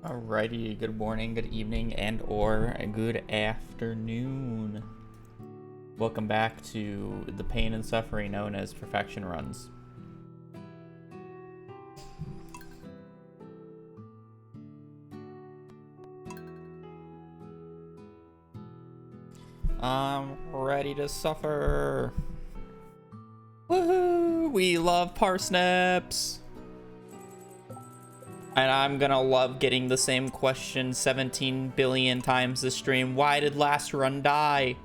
Alrighty, good morning, good evening, and or good afternoon. Welcome back to the pain and suffering known as perfection runs. I'm ready to suffer. Woohoo! We love parsnips! And I'm gonna love getting the same question 17 billion times this stream. Why did last run die?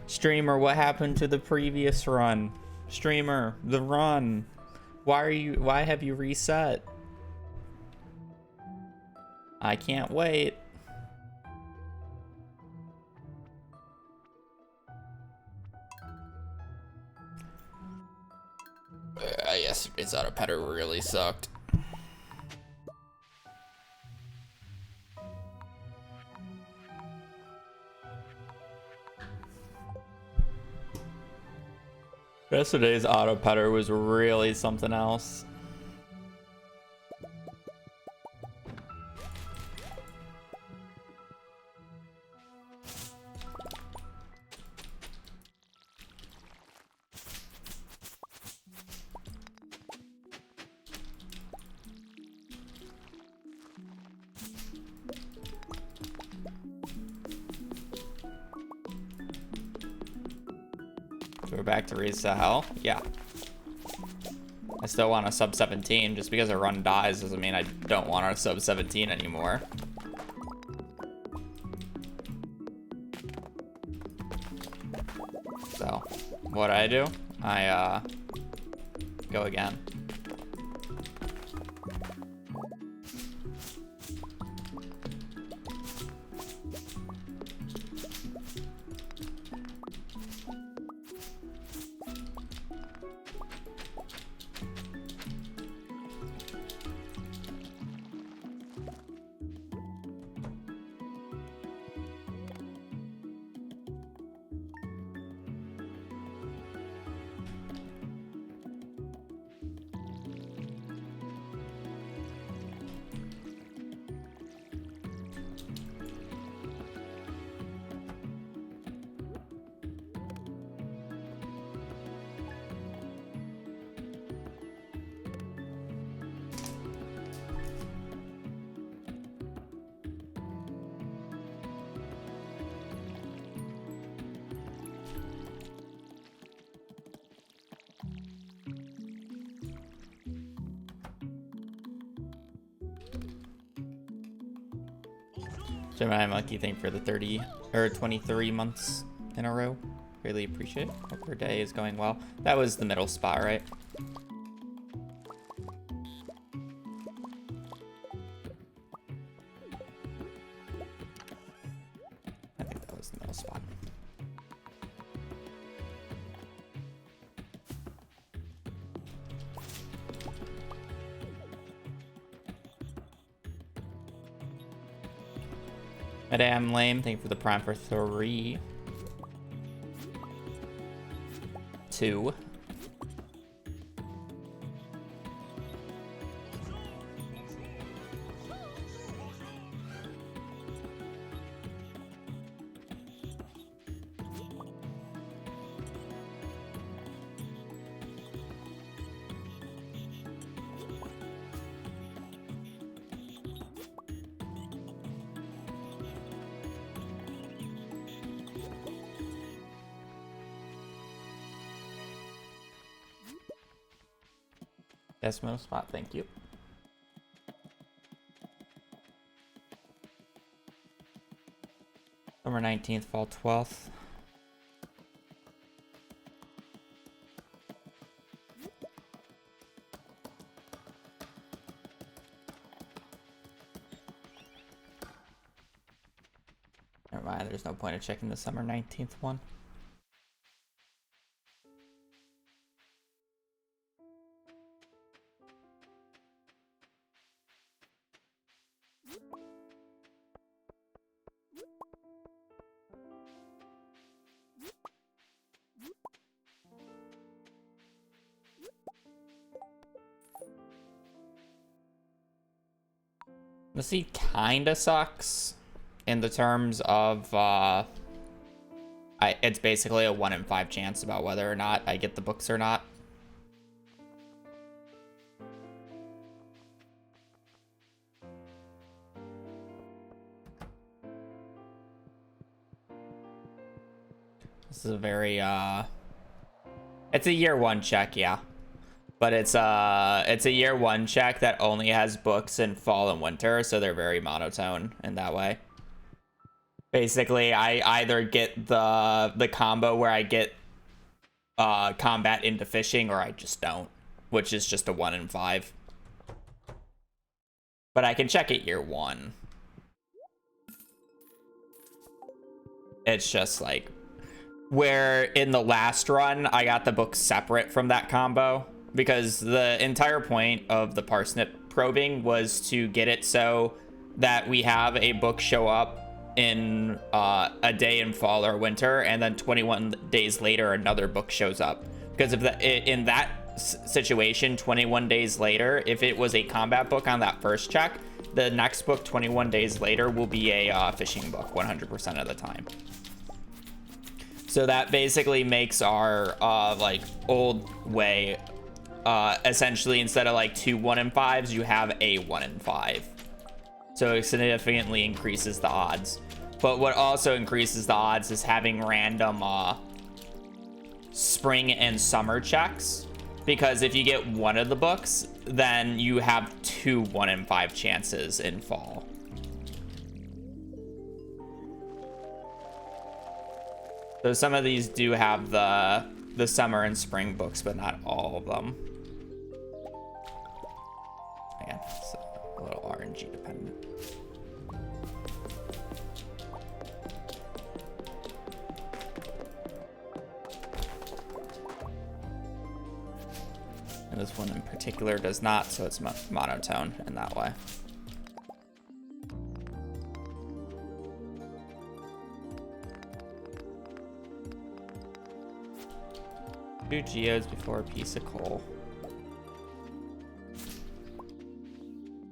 Streamer, what happened to the previous run? Streamer, the run. Why have you reset? I can't wait. Yesterday's auto petter really sucked. Yesterday's auto petter was really something else. We're back to raise to hell? Yeah. I still want a sub 17. Just because a run dies doesn't mean I don't want a sub 17 anymore. So, what I do? I go again. Gemini Monkey, thank you for the 30 or 23 months in a row. Really appreciate it. Hope your day is going well. That was the middle spot, right? I think that was the middle spot. Madame Lame, thank you for the prime for 3. 2. Decimal spot, thank you. Summer 19th, fall 12th. Never mind, there's no point of checking the summer 19th one. This kinda sucks in the terms of it's basically a 1 in 5 chance about whether or not I get the books or not. This is a very it's a year 1 check, yeah. But it's a year 1 check that only has books in fall and winter, so they're very monotone in that way. Basically, I either get the combo where I get combat into fishing, or I just don't, which is just a 1 in 5. But I can check it year 1. It's just like where in the last run I got the books separate from that combo, because the entire point of the parsnip probing was to get it so that we have a book show up in a day in fall or winter, and then 21 days later another book shows up. Because if in that situation, 21 days later, if it was a combat book on that first check, the next book 21 days later will be a fishing book 100% of the time. So that basically makes our like old way essentially, instead of like 2 1 in 5s, you have a 1 in 5. So it significantly increases the odds. But what also increases the odds is having random spring and summer checks. Because if you get one of the books, then you have 2 1 in 5 chances in fall. So some of these do have the summer and spring books, but not all of them. Again, it's a little RNG dependent. And this one in particular does not, so it's monotone in that way. Two geodes before a piece of coal.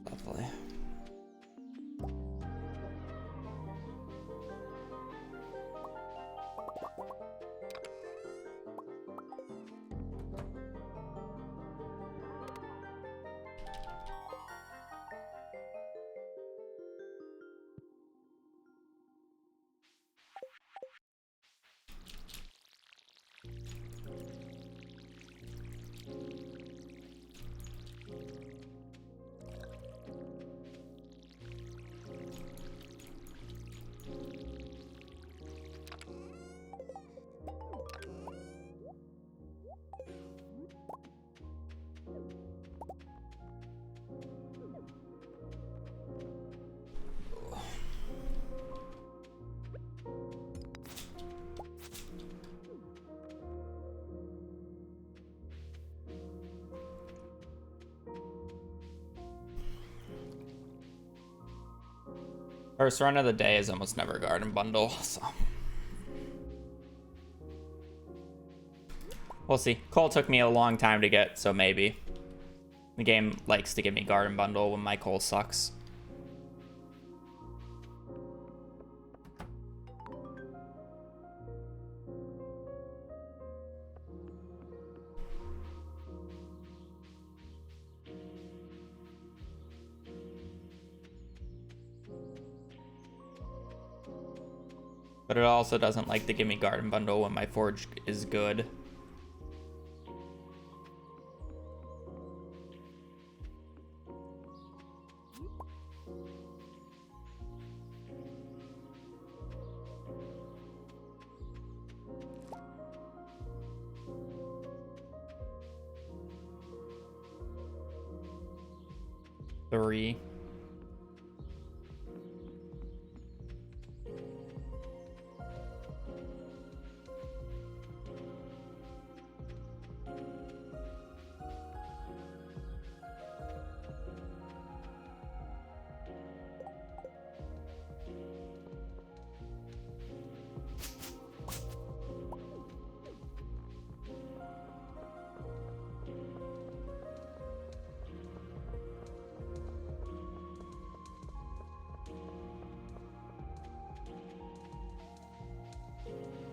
Lovely. First run of the day is almost never garden bundle, so we'll see. Coal took me a long time to get, so maybe. The game likes to give me garden bundle when my coal sucks. But it also doesn't like to give me garden bundle when my forge is good. Three.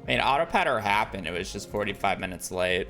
I mean, autopatter happened. It was just 45 minutes late.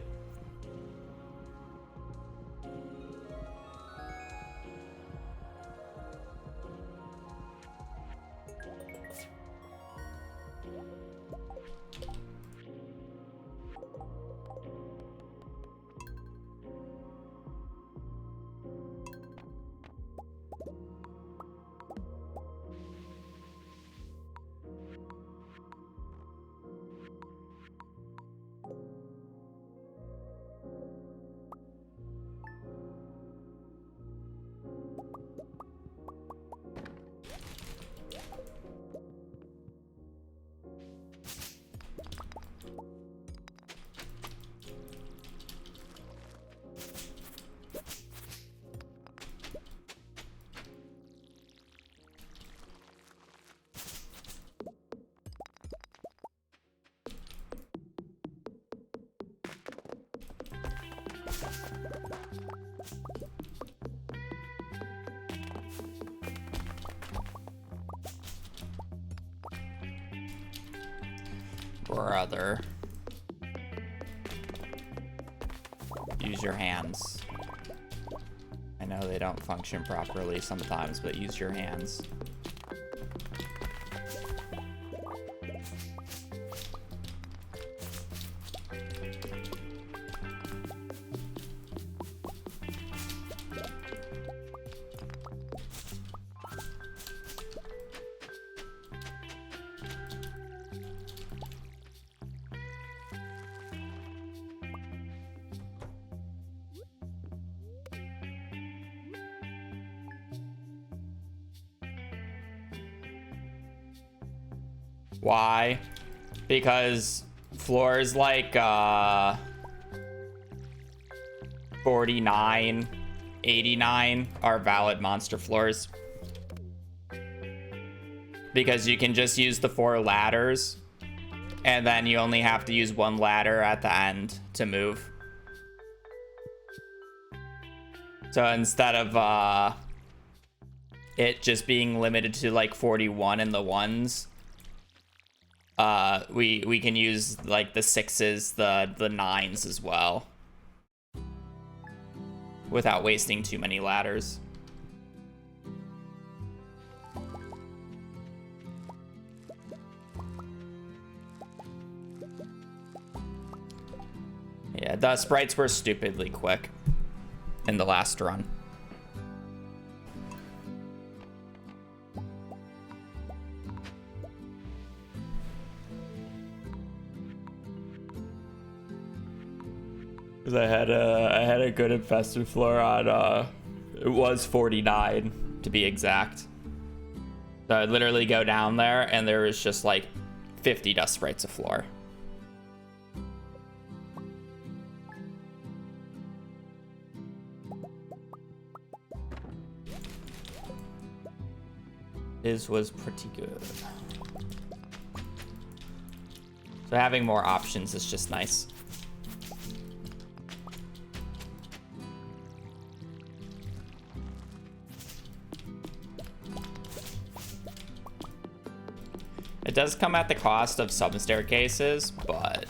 Brother. Use your hands. I know they don't function properly sometimes, but use your hands. Why? Because floors like 49, 89 are valid monster floors. Because you can just use the 4 ladders, and then you only have to use 1 ladder at the end to move. So instead of it just being limited to like 41 in the ones, we can use like the 6s, the 9s as well, without wasting too many ladders. Yeah, the sprites were stupidly quick in the last run. I had a good infested floor on it was 49 to be exact. So I'd literally go down there and there was just like 50 dust sprites a floor. This was pretty good. So having more options is just nice. It does come at the cost of some staircases, but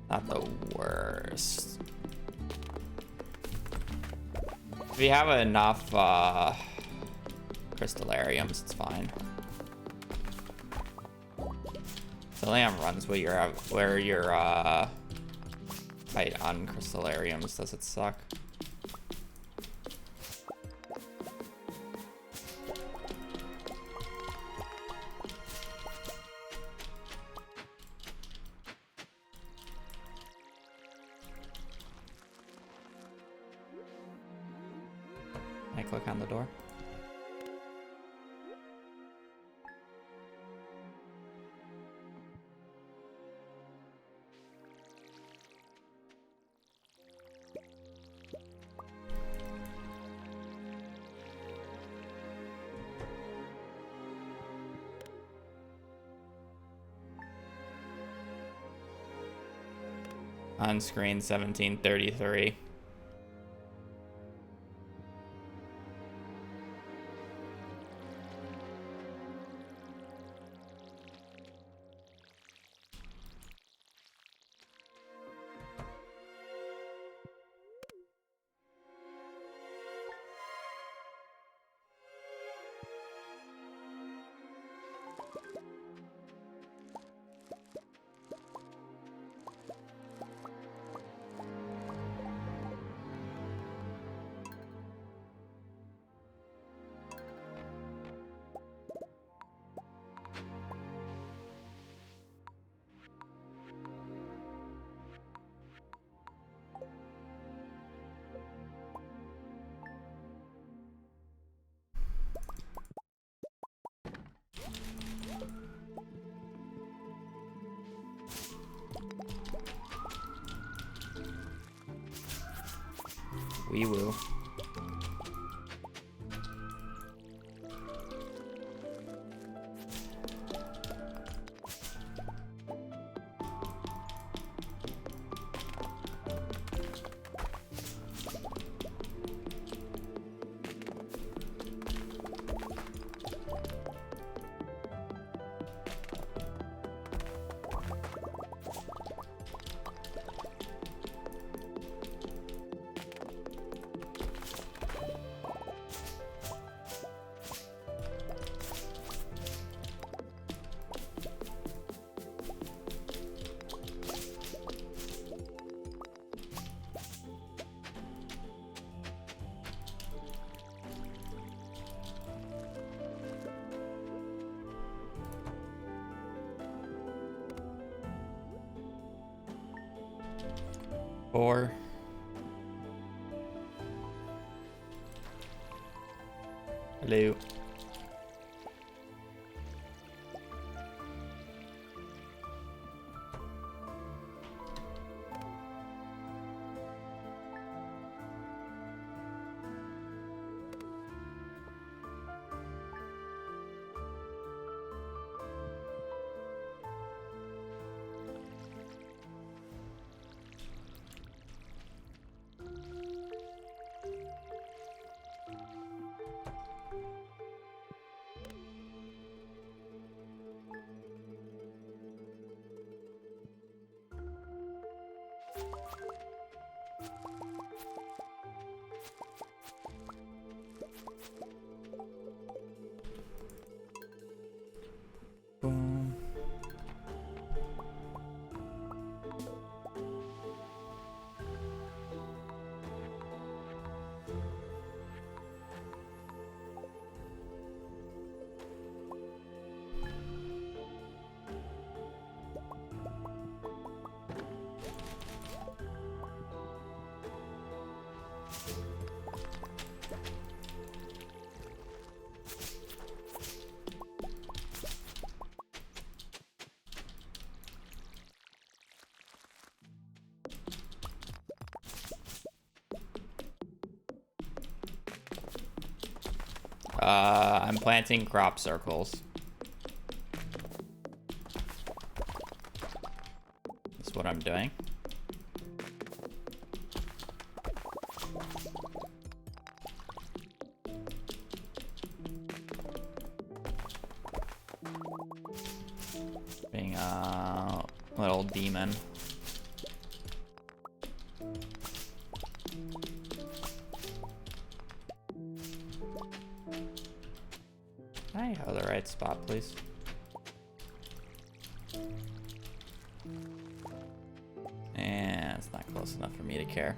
not the worst. If you have enough crystallariums, it's fine. The lamb runs where your fight on crystallariums. Does it suck? I click on the door. On screen 1733. Wee woo. Four. Hello. Boom. I'm planting crop circles. That's what I'm doing. Being a little demon. Can I have the right spot, please? And it's not close enough for me to care.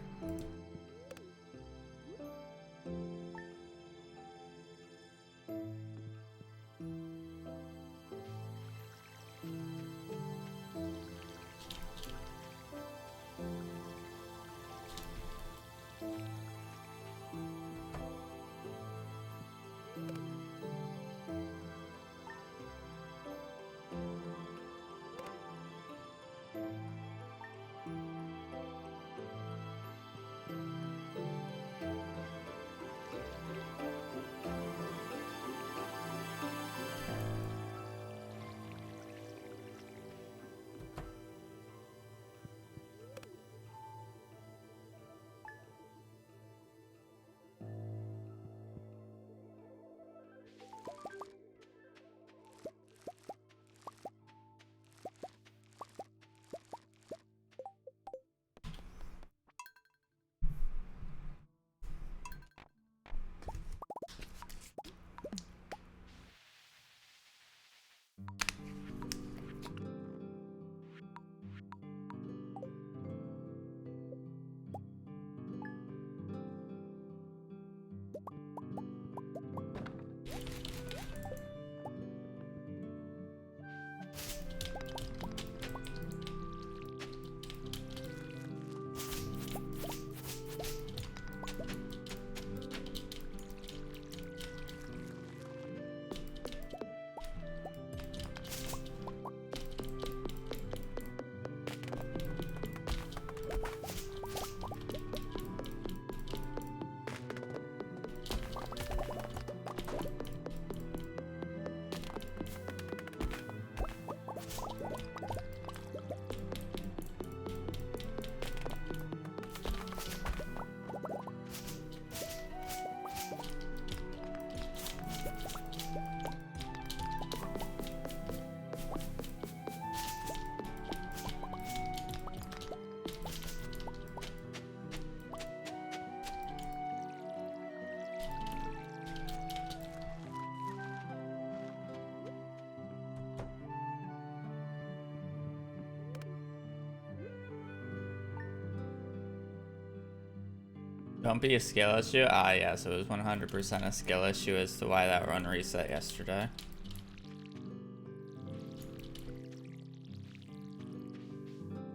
Don't be a skill issue? Ah, yes, it was 100% a skill issue as to why that run reset yesterday.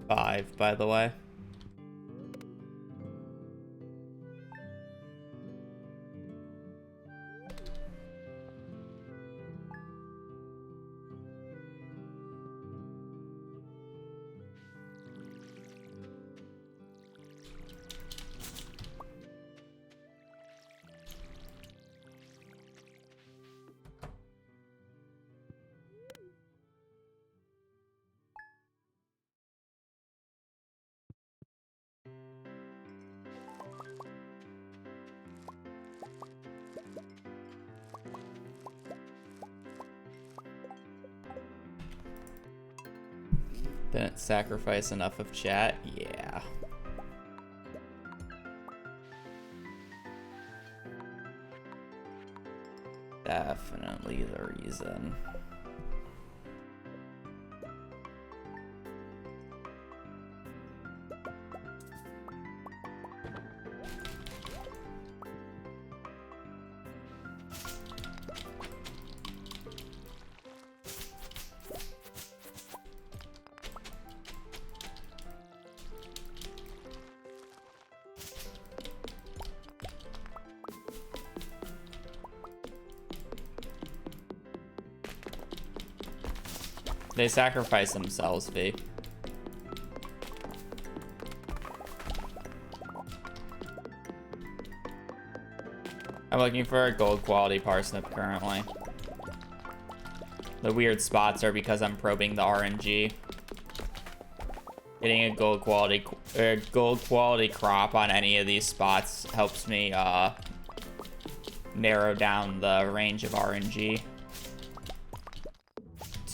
Five, by the way. Didn't sacrifice enough of chat? Yeah. Definitely the reason. They sacrifice themselves, V. I'm looking for a gold quality parsnip currently. The weird spots are because I'm probing the RNG. Getting a gold quality crop on any of these spots helps me narrow down the range of RNG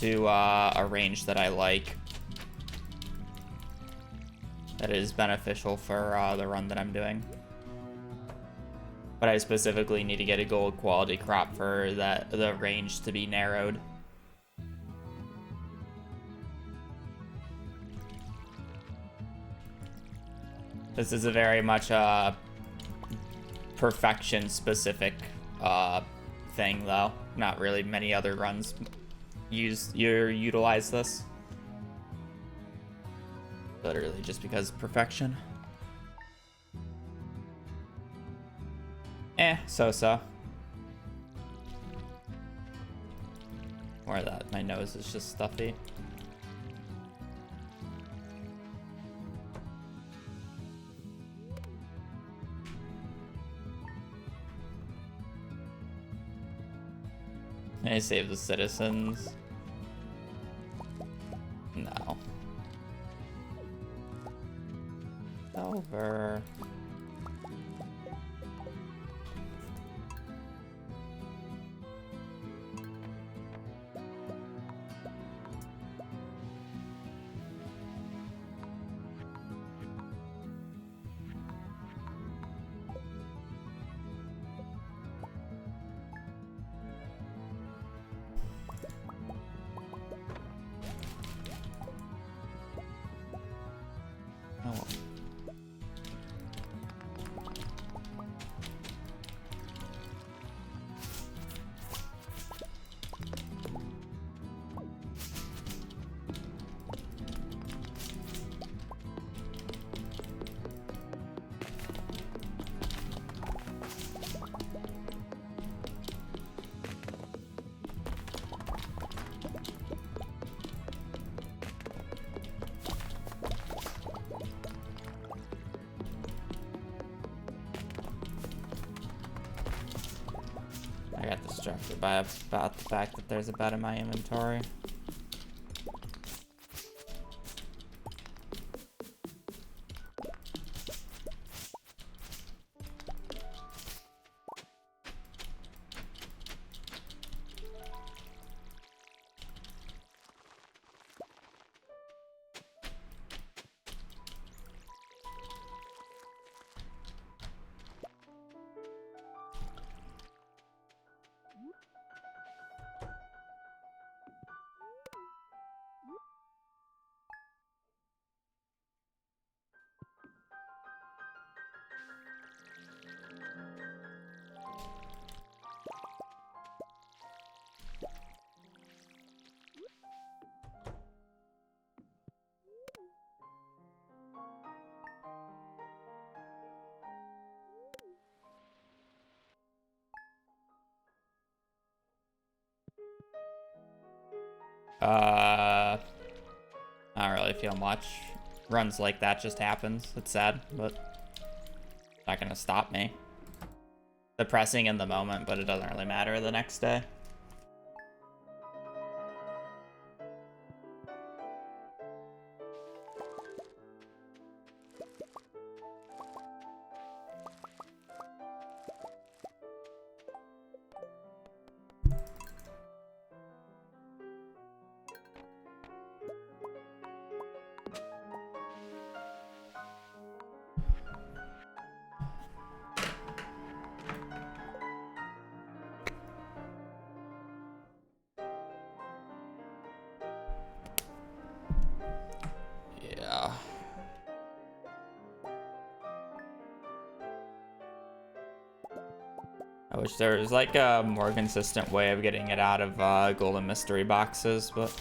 to a range that I like, that is beneficial for the run that I'm doing. But I specifically need to get a gold quality crop for the range to be narrowed. This is a very much perfection specific thing though. Not really many other runs utilize this. Literally just because of perfection. So. Or that my nose is just stuffy. Can I save the citizens? No. Over. Oh. I got distracted by about the fact that there's a bed in my inventory. I don't really feel much. Runs like that just happens. It's sad, but it's not gonna stop me. Depressing in the moment, but it doesn't really matter the next day. Yeah. I wish there was like a more consistent way of getting it out of golden mystery boxes, but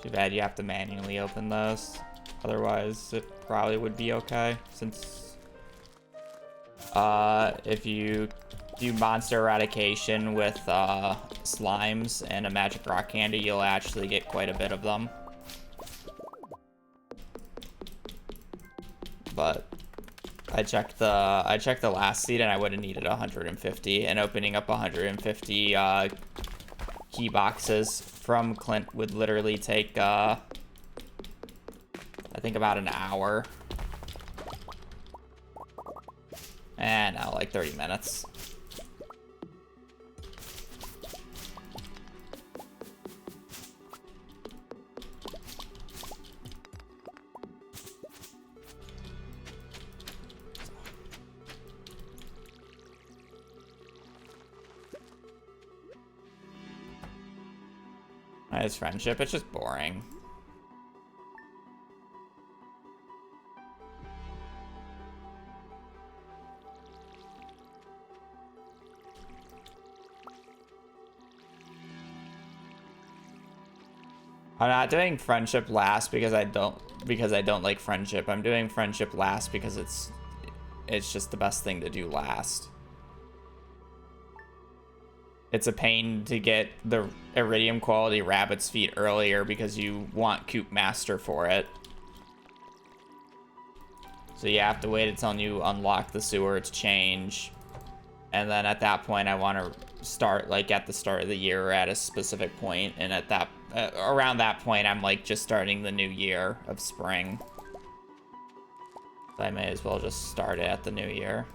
too bad you have to manually open those. Otherwise, it probably would be okay, since if you do monster eradication with slimes and a magic rock candy, you'll actually get quite a bit of them. But I checked the last seed and I would have needed 150, and opening up 150 key boxes from Clint would literally take I think about an hour. And now like 30 minutes. It's friendship, it's just boring. I'm not doing friendship last because I don't like friendship. I'm doing friendship last because it's just the best thing to do last. It's a pain to get the iridium quality rabbit's feet earlier because you want Coop Master for it. So you have to wait until you unlock the sewer to change. And then at that point I want to start like at the start of the year or at a specific point, and at that around that point I'm like just starting the new year of spring. So I may as well just start it at the new year.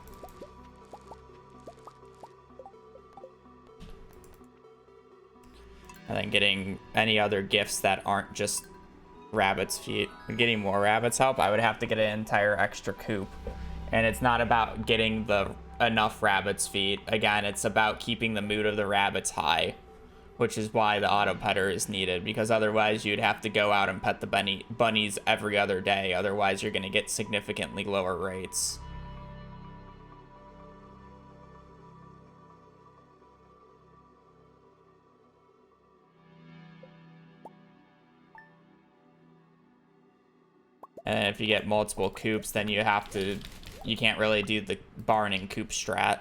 And then getting any other gifts that aren't just rabbit's feet. Getting more rabbits help, I would have to get an entire extra coop. And it's not about getting the enough rabbit's feet. Again, it's about keeping the mood of the rabbits high, which is why the auto petter is needed, because otherwise you'd have to go out and pet the bunnies every other day. Otherwise you're going to get significantly lower rates. And if you get multiple coops, then you can't really do the barn and coop strat.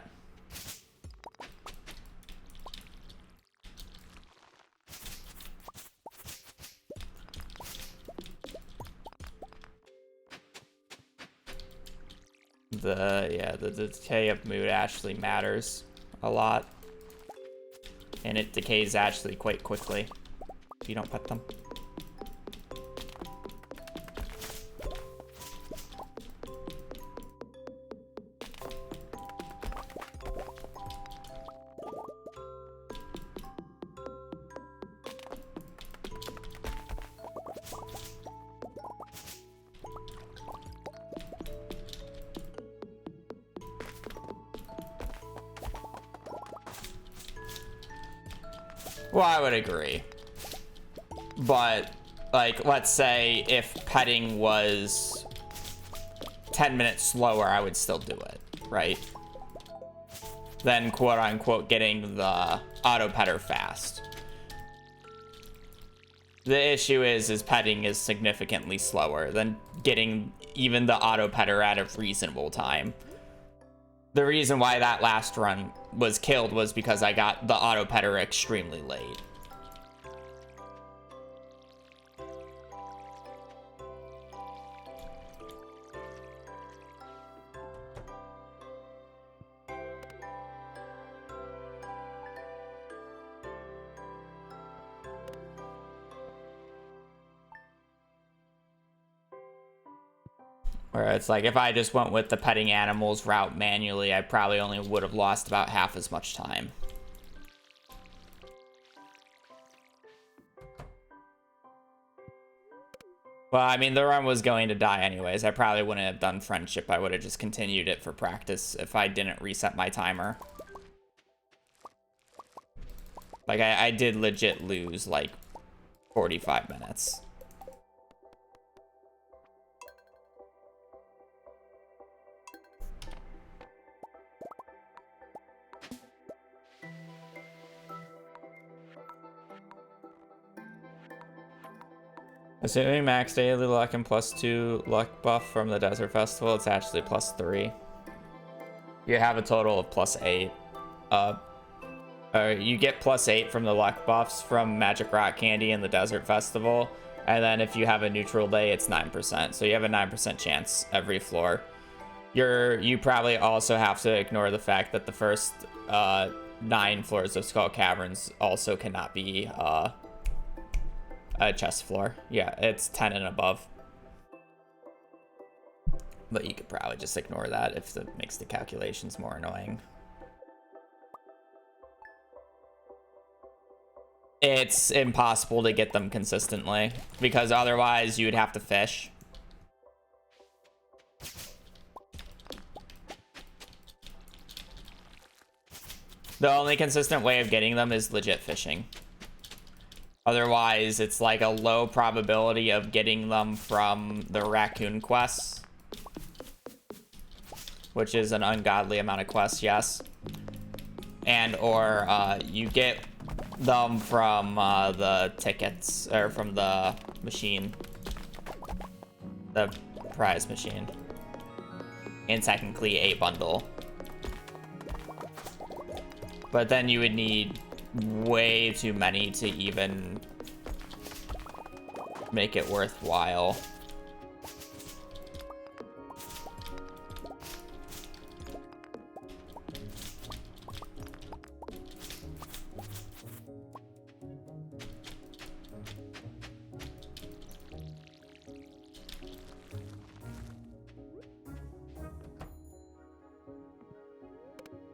The decay of mood actually matters a lot. And it decays actually quite quickly if you don't pet them. Well, I would agree. But, like, let's say if petting was 10 minutes slower, I would still do it, right? Then, quote-unquote, getting the auto-petter fast. The issue is petting is significantly slower than getting even the auto-petter at a reasonable time. The reason why that last run was killed was because I got the auto petter extremely late. Where it's like, if I just went with the petting animals route manually, I probably only would have lost about half as much time. Well, I mean, the run was going to die anyways. I probably wouldn't have done friendship. I would have just continued it for practice if I didn't reset my timer. Like, I did legit lose, like, 45 minutes. Assuming max daily luck and +2 luck buff from the Desert Festival, it's actually +3. You have a total of +8. You get +8 from the luck buffs from Magic Rock Candy and the Desert Festival, and then if you have a neutral day, it's 9%. So you have a 9% chance every floor. You probably also have to ignore the fact that the first 9 floors of Skull Caverns also cannot be a chest floor. Yeah, it's 10 and above. But you could probably just ignore that if it makes the calculations more annoying. It's impossible to get them consistently, because otherwise you would have to fish. The only consistent way of getting them is legit fishing. Otherwise, it's like a low probability of getting them from the raccoon quests, which is an ungodly amount of quests, yes. And or you get them from the tickets, or from the machine, the prize machine, and technically a bundle. But then you would need way too many to even make it worthwhile.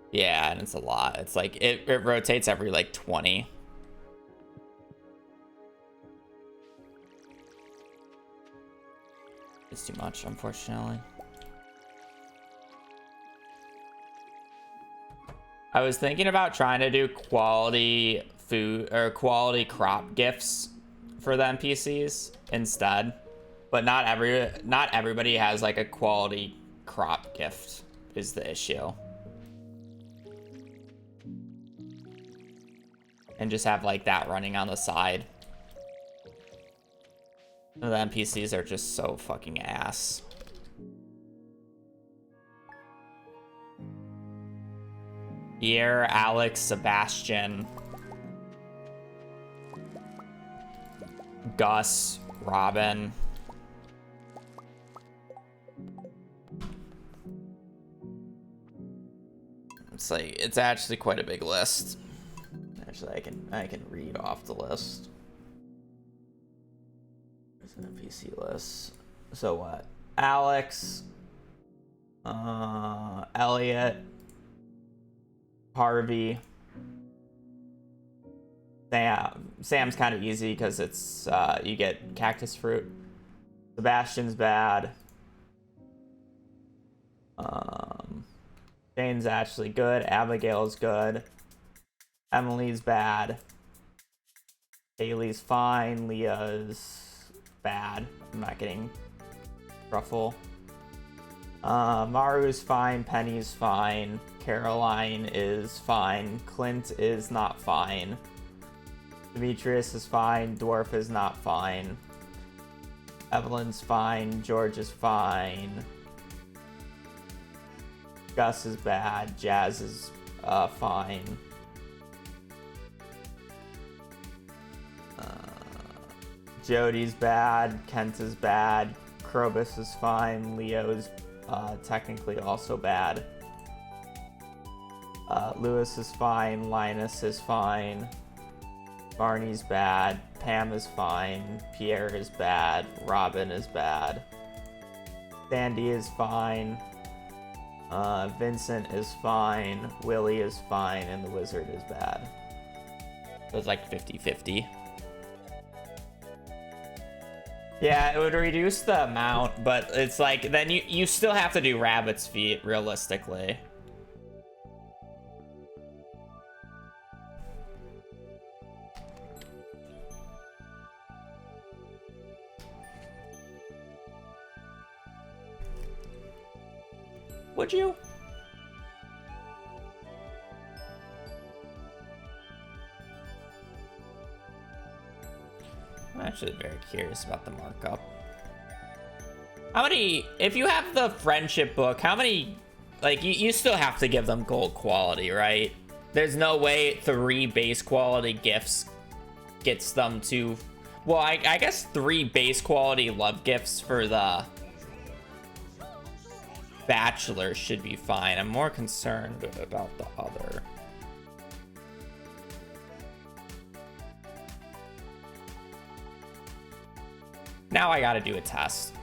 Yeah, and it's a lot. It's like it rotates every like 20. It's too much, unfortunately. I was thinking about trying to do quality food or quality crop gifts for the NPCs instead, but not everybody has like a quality crop gift is the issue. And just have like that running on the side. The NPCs are just so fucking ass. Pierre, Alex, Sebastian, Gus, Robin. It's like, it's actually quite a big list. Actually, I can read off the list. There's an NPC list. So what? Alex, Elliot, Harvey, Sam. Sam's kind of easy because it's you get cactus fruit. Sebastian's bad. Jane's actually good. Abigail's good. Emily's bad. Haley's fine. Leah's bad. I'm not getting Ruffle. Maru's fine. Penny's fine. Caroline is fine. Clint is not fine. Demetrius is fine. Dwarf is not fine. Evelyn's fine. George is fine. Gus is bad. Jazz is fine. Jody's bad. Kent is bad. Krobus is fine. Leo's technically also bad. Lewis is fine. Linus is fine. Barney's bad. Pam is fine. Pierre is bad. Robin is bad. Sandy is fine. Vincent is fine. Willie is fine. And the wizard is bad. So it's like 50-50. Yeah, it would reduce the amount, but it's like, then you still have to do rabbit's feet, realistically. Would you? I'm actually very curious about the markup. How many, if you have the friendship book, how many, like, you still have to give them gold quality, right? There's no way 3 base quality gifts gets them to, well, I guess 3 base quality love gifts for the bachelor should be fine. I'm more concerned about the other. Now I gotta do a test.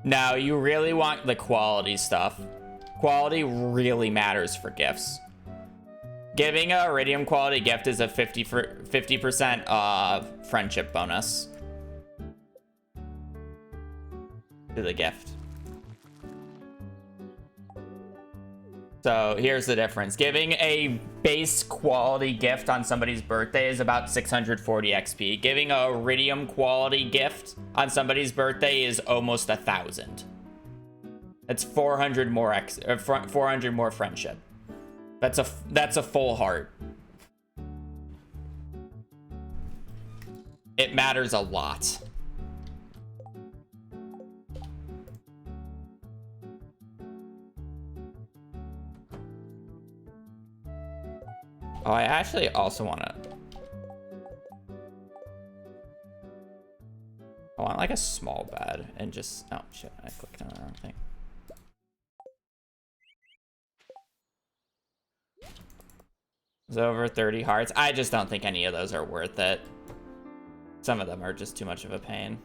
No, you really want the quality stuff. Quality really matters for gifts. Giving a iridium quality gift is a 50% friendship bonus to the gift. So here's the difference. Giving a base quality gift on somebody's birthday is about 640 XP. Giving a iridium quality gift on somebody's birthday is almost 1,000. That's 400 more 400 more friendship. That's a full heart. It matters a lot. Oh, I actually also want to... I want like a small bed and just... Oh, shit. I clicked on the wrong thing. It's over 30 hearts. I just don't think any of those are worth it. Some of them are just too much of a pain.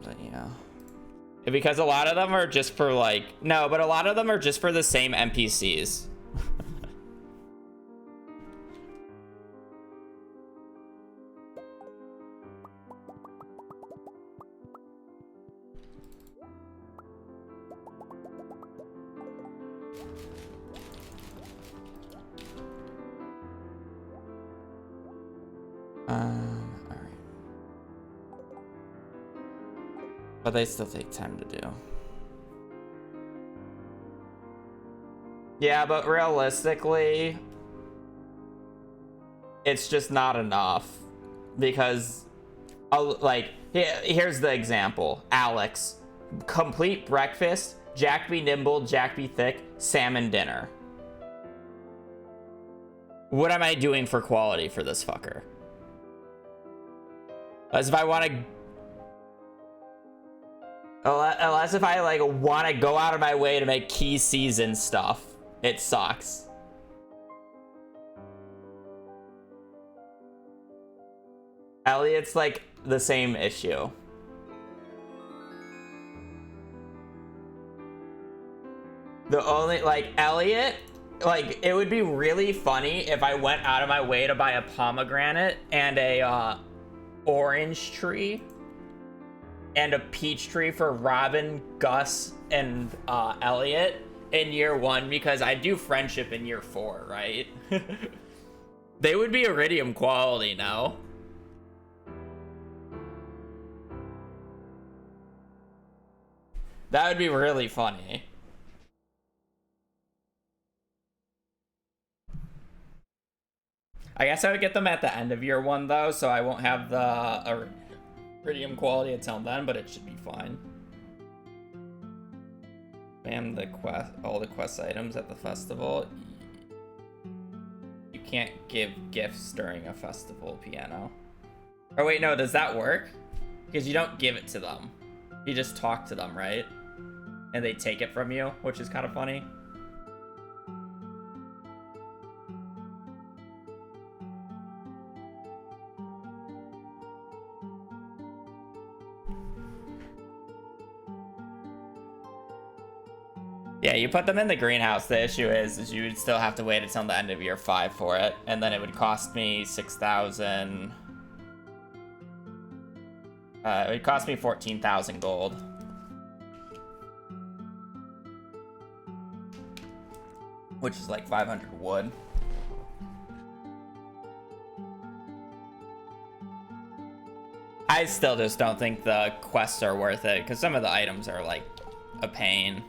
But, yeah. Because a lot of them are just for like... No, but a lot of them are just for the same NPCs. Alright. But they still take time to do. Yeah, but realistically, it's just not enough. Because, like, here's the example. Alex, complete breakfast, Jack be nimble, Jack be thick, salmon dinner. What am I doing for quality for this fucker? As if I want to... Unless if I, like, want to go out of my way to make key season stuff. It sucks. Elliot's, like, the same issue. The only, like, Elliot... Like, it would be really funny if I went out of my way to buy a pomegranate and a, orange tree and a peach tree for Robin, Gus, and Elliot in year 1 because I do friendship in year 4, right? They would be iridium quality now. That would be really funny. I guess I would get them at the end of year 1 though, so I won't have the iridium quality until then, but it should be fine. Spam the quest, all the quest items at the festival. You can't give gifts during a festival, piano. Oh wait, no, does that work? Because you don't give it to them. You just talk to them, right? And they take it from you, which is kind of funny. Yeah, you put them in the greenhouse. The issue is you would still have to wait until the end of year 5 for it, and then it would cost me 6,000. It would cost me 14,000 gold. Which is like 500 wood. I still just don't think the quests are worth it, because some of the items are like a pain.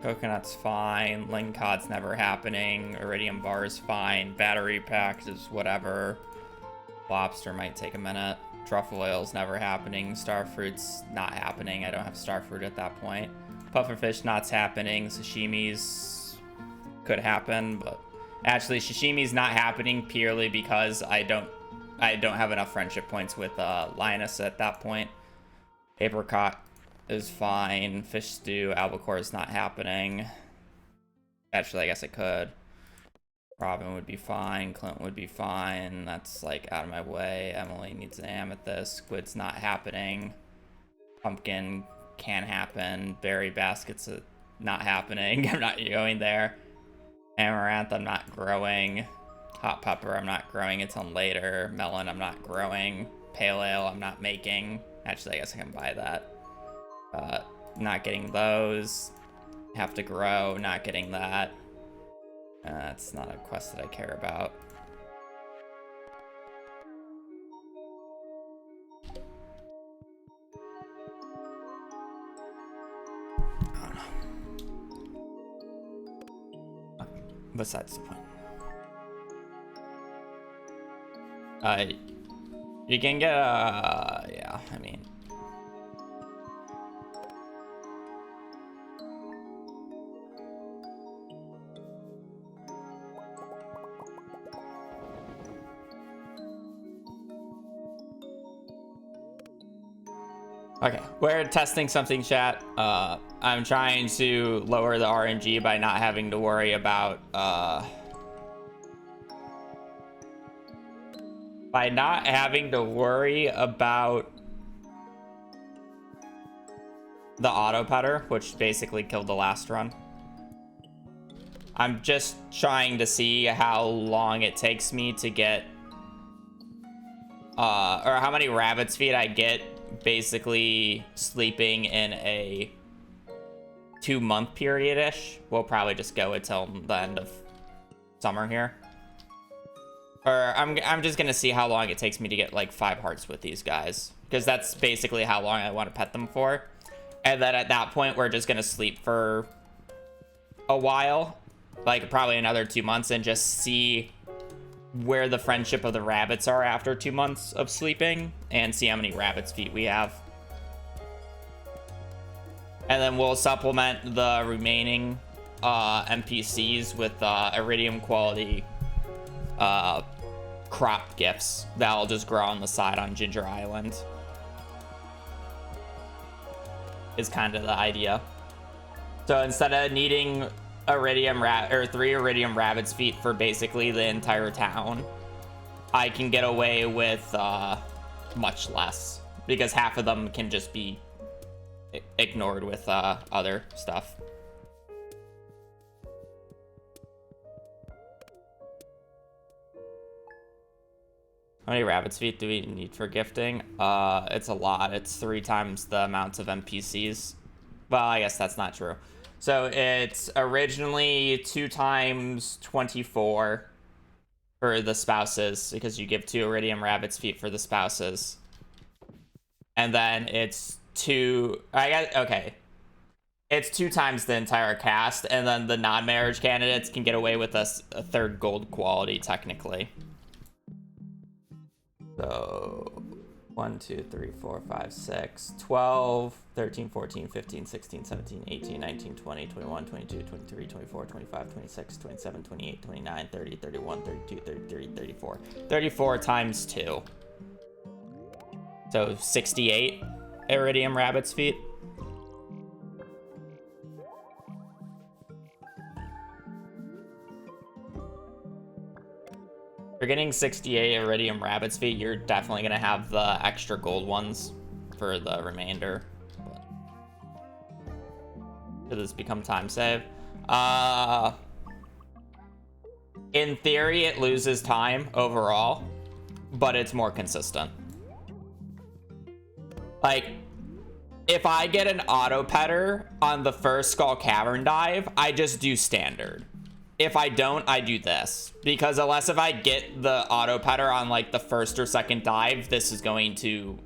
Coconut's fine, Lingcod's never happening, Iridium Bar's fine, Battery Packs is whatever, Lobster might take a minute, Truffle Oil's never happening, Starfruit's not happening, I don't have Starfruit at that point, Pufferfish not's happening, Sashimi's could happen, but actually Sashimi's not happening purely because I don't have enough friendship points with Linus at that point. Apricot is fine. Fish stew, albacore is not happening. Actually, I guess I could. Robin would be fine. Clint would be fine. That's like out of my way. Emily needs an amethyst. Squid's not happening. Pumpkin can happen. Berry basket's not happening. I'm not going there. Amaranth, I'm not growing. Hot pepper, I'm not growing until later. Melon, I'm not growing. Pale ale, I'm not making. Actually, I guess I can buy that. Not getting those. Have to grow, not getting that. It's not a quest that I care about. Oh no. Besides the point. You can get yeah, I mean. Okay, we're testing something, chat. I'm trying to lower the RNG by not having to worry about, by not having to worry about the auto putter, which basically killed the last run. I'm just trying to see how long it takes me to get, or how many rabbit's feet I get basically sleeping in a 2-month period-ish. We'll probably just go until the end of summer here. Or I'm just gonna see how long it takes me to get like 5 hearts with these guys, because that's basically how long I want to pet them for. And then at that point, we're just gonna sleep for a while, like probably another 2 months, and just see where the friendship of the rabbits are after 2 months of sleeping, and see how many rabbit's feet we have. And then we'll supplement the remaining NPCs with iridium quality crop gifts that'll just grow on the side on Ginger Island. Is kind of the idea. So instead of needing iridium 3 iridium rabbit's feet for basically the entire town, I can get away with much less, because half of them can just be ignored with other stuff. How many rabbit's feet do we need for gifting? It's a lot. It's 3 times the amount of NPCs. Well, I guess that's not true. So it's originally 2 times 24 for the spouses, because you give 2 iridium rabbit's feet for the spouses. And then it's 2, I guess, okay. It's 2 times the entire cast, and then the non-marriage candidates can get away with a 3rd gold quality, technically. So 1, 2, 3, 4, 5, 6, 12, 13, 14, 15, 16, 17, 18, 19, 20, 21, 22, 23, 24, 25, 26, 27, 28, 29, 30, 31, 32, 33, 34. 34 times 2. So 68 iridium rabbit's feet. If you're getting 68 iridium rabbit's feet, you're definitely gonna have the extra gold ones for the remainder. Does this become time save? In theory, it loses time overall, but it's more consistent. Like, if I get an auto petter on the first Skull Cavern dive, I just do standard. If I don't, I do this, because unless if I get the auto petter on like the first or second dive, this is going to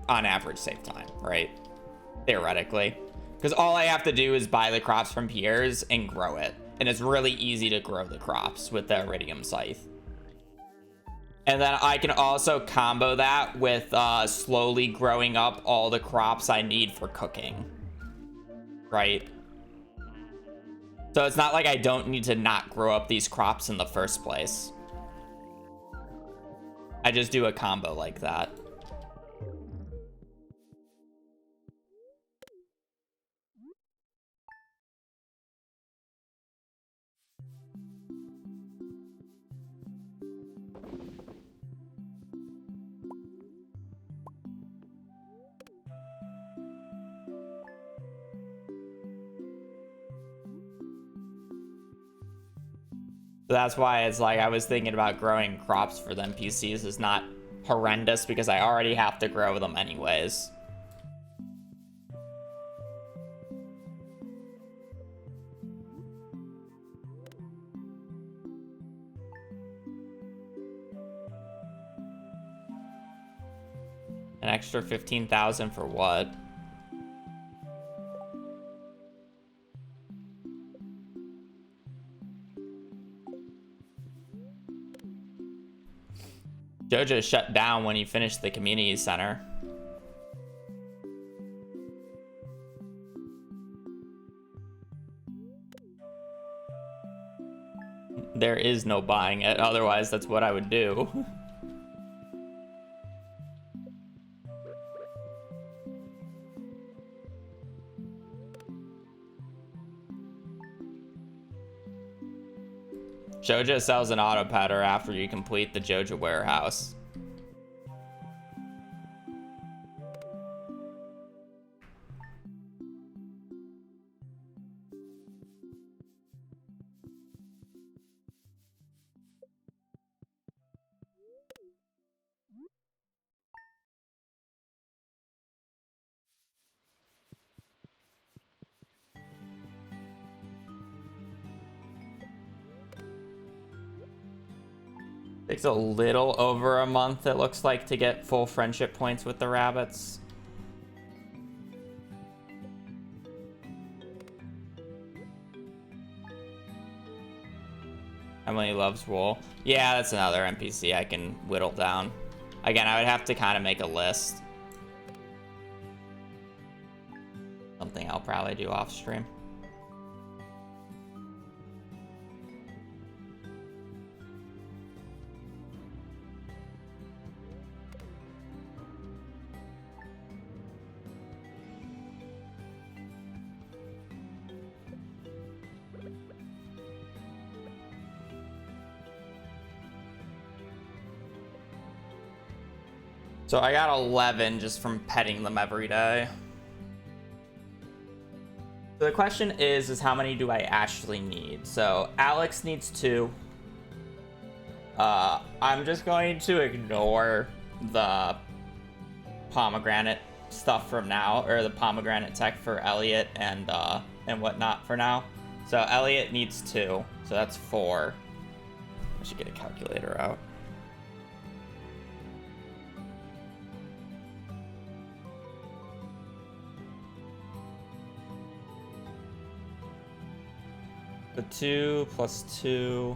on average save time, right? Theoretically, because all I have to do is buy the crops from Pierre's and grow it, and it's really easy to grow the crops with the iridium scythe. And then I can also combo that with slowly growing up all the crops I need for cooking, right? So it's not like I don't need to not grow up these crops in the first place. I just do a combo like that. So that's why it's like I was thinking about growing crops for the NPCs is not horrendous because I already have to grow them anyways. An extra 15,000 for what? Joja shut down when he finished the community center. There is no buying it, otherwise that's what I would do. Joja sells an auto petter after you complete the Joja warehouse. Takes a little over a month, it looks like, to get full friendship points with the rabbits. Emily loves wool. Yeah, that's another NPC I can whittle down. Again, I would have to kind of make a list. Something I'll probably do off stream. So I got 11 just from petting them every day. So the question is how many do I actually need? So Alex needs 2. I'm just going to ignore the pomegranate stuff from now, or the pomegranate tech for Elliot and whatnot for now. So Elliot needs 2, so that's 4. I should get a calculator out. The 2 plus 2.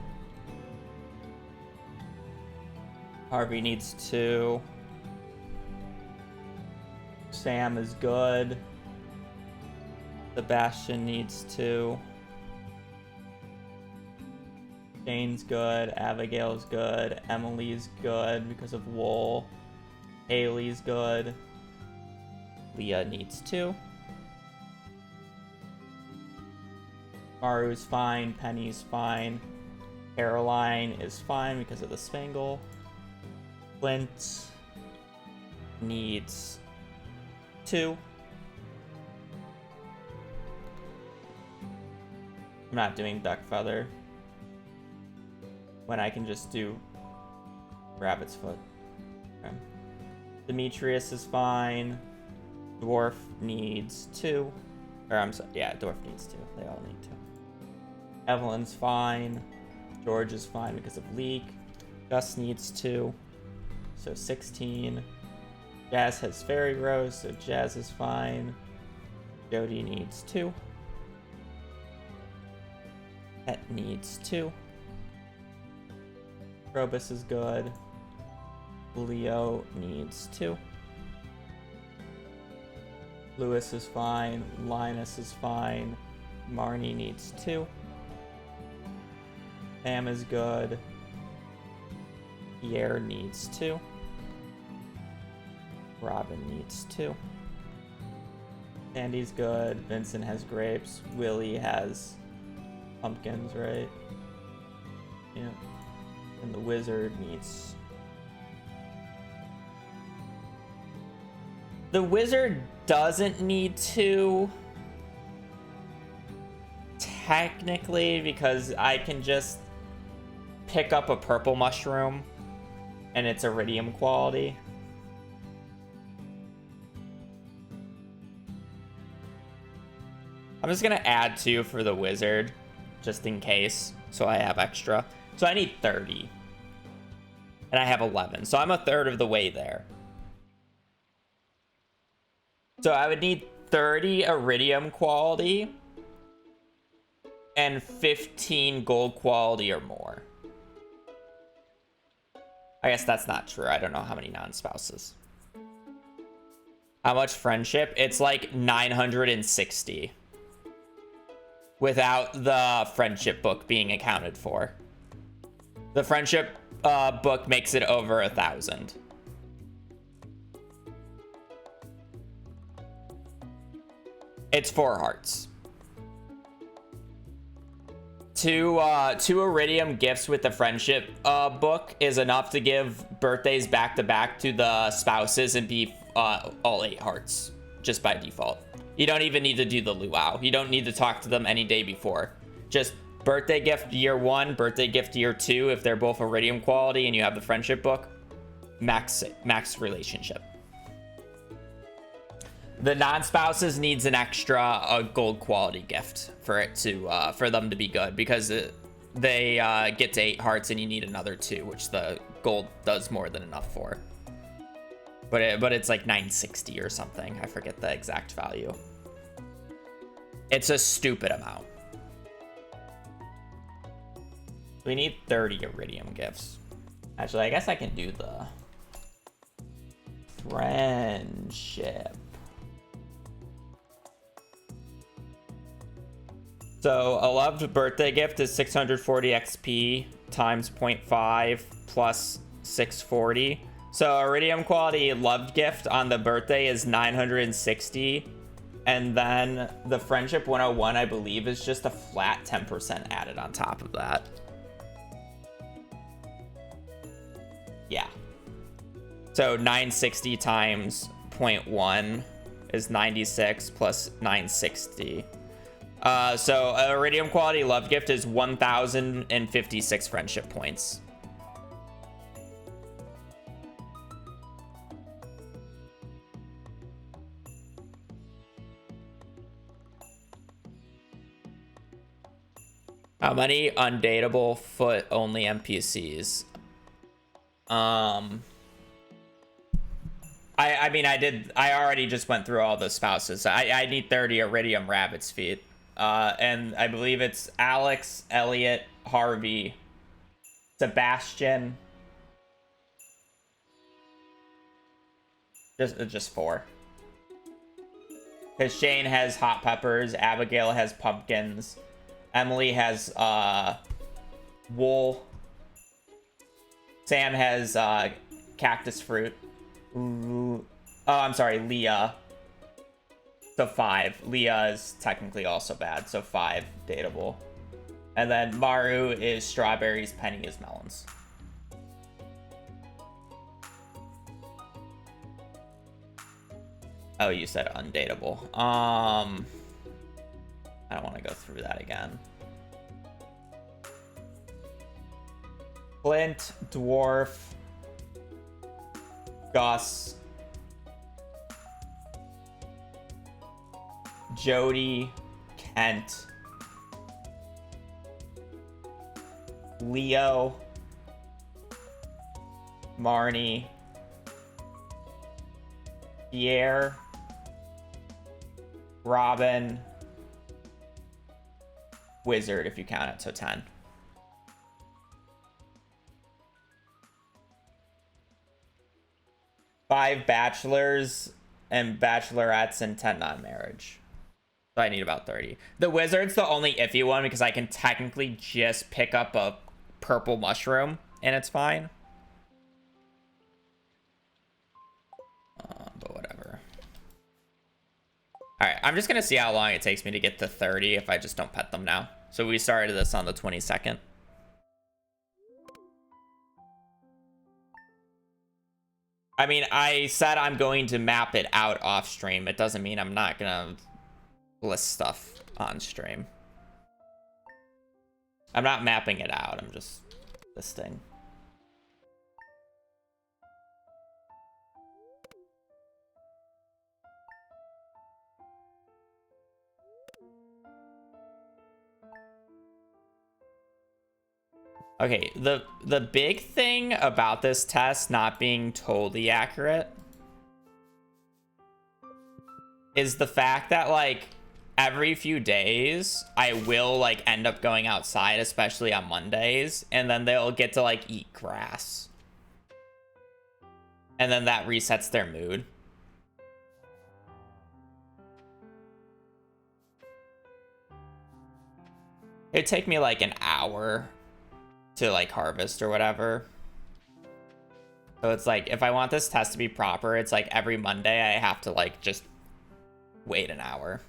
Harvey needs 2. Sam is good. Sebastian needs 2. Shane's good. Abigail's good. Emily's good because of wool. Haley's good. Leah needs 2. Maru's fine, Penny's fine, Caroline is fine because of the spangle. Clint needs 2. I'm not doing duck feather when I can just do rabbit's foot. Okay. Demetrius is fine. Dwarf needs 2. Or I'm sorry, yeah, Dwarf needs 2. They all need 2. Evelyn's fine. George is fine because of leak. Gus needs 2. So 16. Jazz has fairy rose, so Jazz is fine. Jody needs 2. Pet needs 2. Probus is good. Leo needs 2. Lewis is fine. Linus is fine. Marnie needs 2. Pam is good. Pierre needs 2. Robin needs 2. Sandy's good. Vincent has grapes. Willie has pumpkins, right? Yeah. And the wizard needs... The wizard doesn't need 2. Technically, because I can just pick up a purple mushroom and it's iridium quality. I'm just gonna add 2 for the wizard, just in case, so I have extra. So I need 30. And I have 11, so I'm a third of the way there. So I would need 30 iridium quality and 15 gold quality or more. I guess that's not true. I don't know how many non-spouses. How much friendship? It's like 960. Without the friendship book being accounted for. The friendship book makes it over 1,000. It's 4 hearts. Two iridium gifts with the friendship book is enough to give birthdays back to back to the spouses and be all 8 hearts just by default. You don't even need to do the luau. You don't need to talk to them any day before. Just birthday gift year 1, birthday gift year 2 if they're both iridium quality and you have the friendship book. Max relationship. The non-spouses needs an extra gold quality gift for it to for them to be good, because they get to 8 hearts and you need another 2, which the gold does more than enough for. But it's like 960 or something. I forget the exact value. It's a stupid amount. We need 30 iridium gifts. Actually, I guess I can do the friendship. So a loved birthday gift is 640 XP times 0.5 plus 640. So iridium quality loved gift on the birthday is 960. And then the friendship 101, I believe, is just a flat 10% added on top of that. Yeah. So 960 times 0.1 is 96 plus 960. So iridium quality love gift is 1,056 friendship points. How many undateable foot only NPCs? I mean, I already just went through all the spouses. I need 30 iridium rabbit's feet. And I believe it's Alex, Elliot, Harvey, Sebastian. Just 4. Because Shane has hot peppers, Abigail has pumpkins, Emily has wool, Sam has cactus fruit. Ooh. Oh, I'm sorry, Leah. So 5. Leah is technically also bad, so 5 dateable. And then Maru is strawberries, Penny is melons. Oh, you said undateable. I don't want to go through that again. Clint, Dwarf, Gus, Jody, Kent, Leo, Marnie, Pierre, Robin, Wizard, if you count it, so 10. Five bachelors and bachelorettes and 10 non-marriage. So I need about 30. The wizard's the only iffy one because I can technically just pick up a purple mushroom and it's fine. But whatever. All right, I'm just gonna see how long it takes me to get to 30 if I just don't pet them now. So we started this on the 22nd. I mean, I said I'm going to map it out off stream. It doesn't mean I'm not gonna list stuff on stream. I'm not mapping it out. I'm just listing. Okay, the big thing about this test not being totally accurate is the fact that, like, every few days I will, like, end up going outside, especially on Mondays, and then they'll get to, like, eat grass. And then that resets their mood. It'd take me, like, an hour to, like, harvest or whatever. So it's like, if I want this test to be proper, it's like every Monday I have to, like, just wait an hour.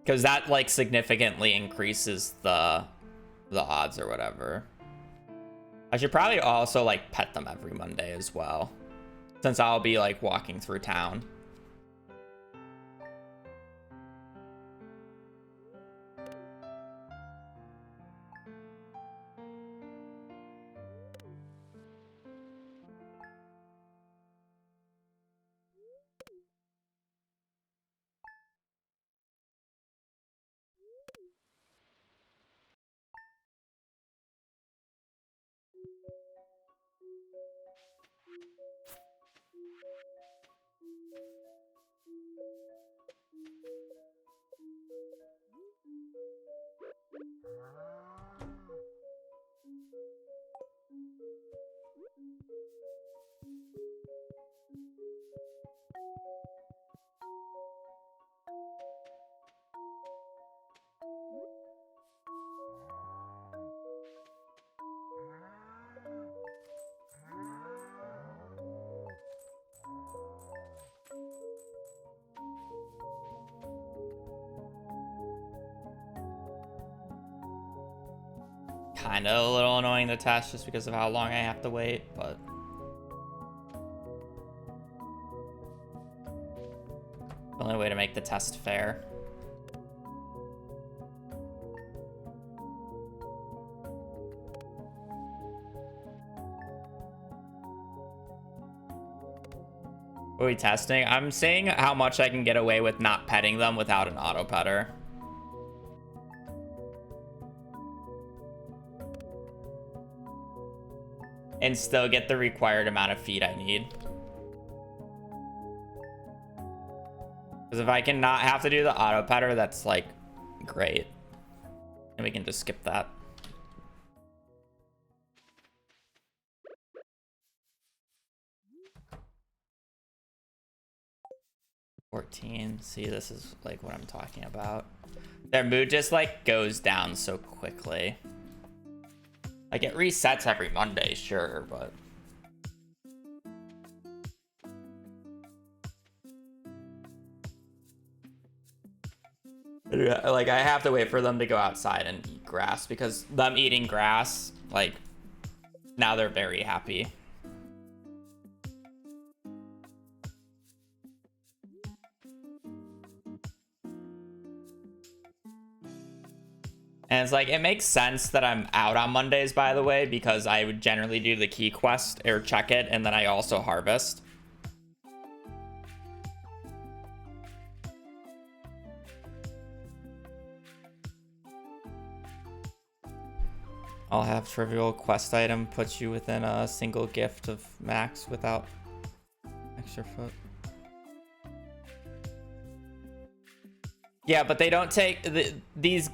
Because that, like, significantly increases the odds or whatever. I should probably also, like, pet them every Monday as well, since I'll be, like, walking through town. Kind of a little annoying to test just because of how long I have to wait, but the only way to make the test fair. What are we testing? I'm seeing how much I can get away with not petting them without an auto petter. And still get the required amount of feed I need. Because if I can not have to do the auto petter, that's, like, great. And we can just skip that. $14. See, this is, like, what I'm talking about. Their mood just, like, goes down so quickly. Like, it resets every Monday, sure, but... like, I have to wait for them to go outside and eat grass, because them eating grass, like, now they're very happy. And it's like, it makes sense that I'm out on Mondays, by the way, because I would generally do the key quest or check it, and then I also harvest. I'll have trivial quest item put you within a single gift of max without extra foot. Yeah, but they don't take these.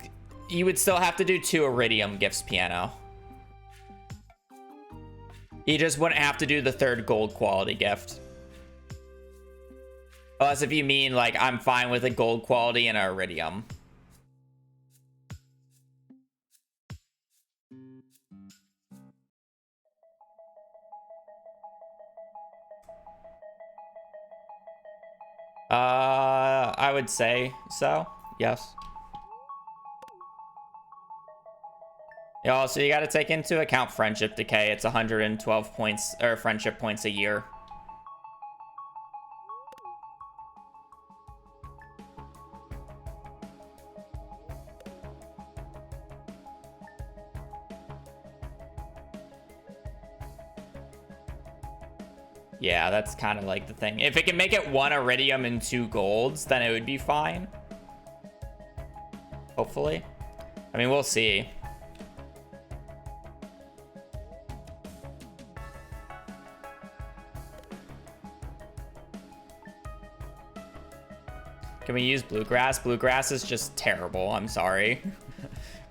You would still have to do 2 iridium gifts, piano. You just wouldn't have to do the 3rd gold quality gift. Unless if you mean, like, I'm fine with a gold quality and a iridium. I would say so. Yes. Yeah, also, you got to take into account friendship decay. It's 112 points, or friendship points a year. Yeah, that's kind of like the thing. If it can make it 1 iridium and 2 golds, then it would be fine. Hopefully. I mean, we'll see. Can we use bluegrass? Bluegrass is just terrible. I'm sorry.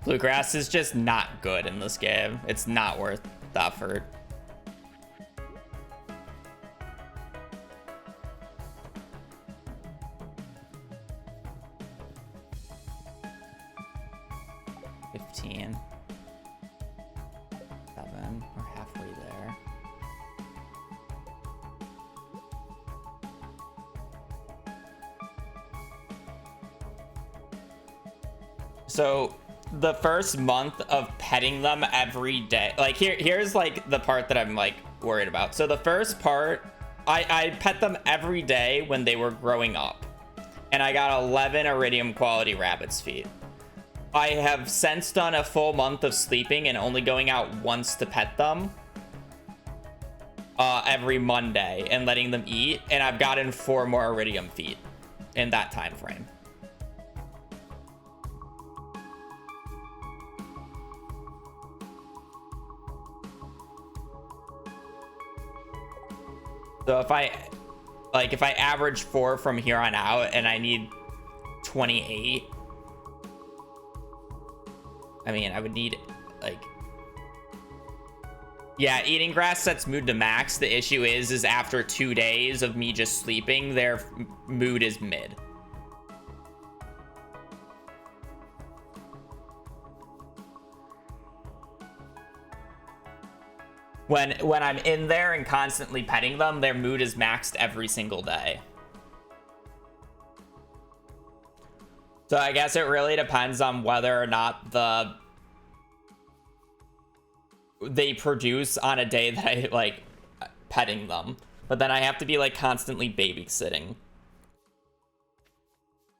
Bluegrass is just not good in this game. It's not worth the effort. So the first month of petting them every day, like here's like the part that I'm like worried about. So the first part, I pet them every day when they were growing up, and I got 11 iridium quality rabbit's feet. I have since done a full month of sleeping and only going out once to pet them every Monday and letting them eat, and I've gotten 4 more iridium feet in that time frame. So if I average 4 from here on out and I need 28, I mean, I would need like, yeah, eating grass sets mood to max. The issue is after 2 days of me just sleeping, their mood is mid. When I'm in there and constantly petting them, their mood is maxed every single day. So I guess it really depends on whether or not they produce on a day that I like petting them. But then I have to be like constantly babysitting.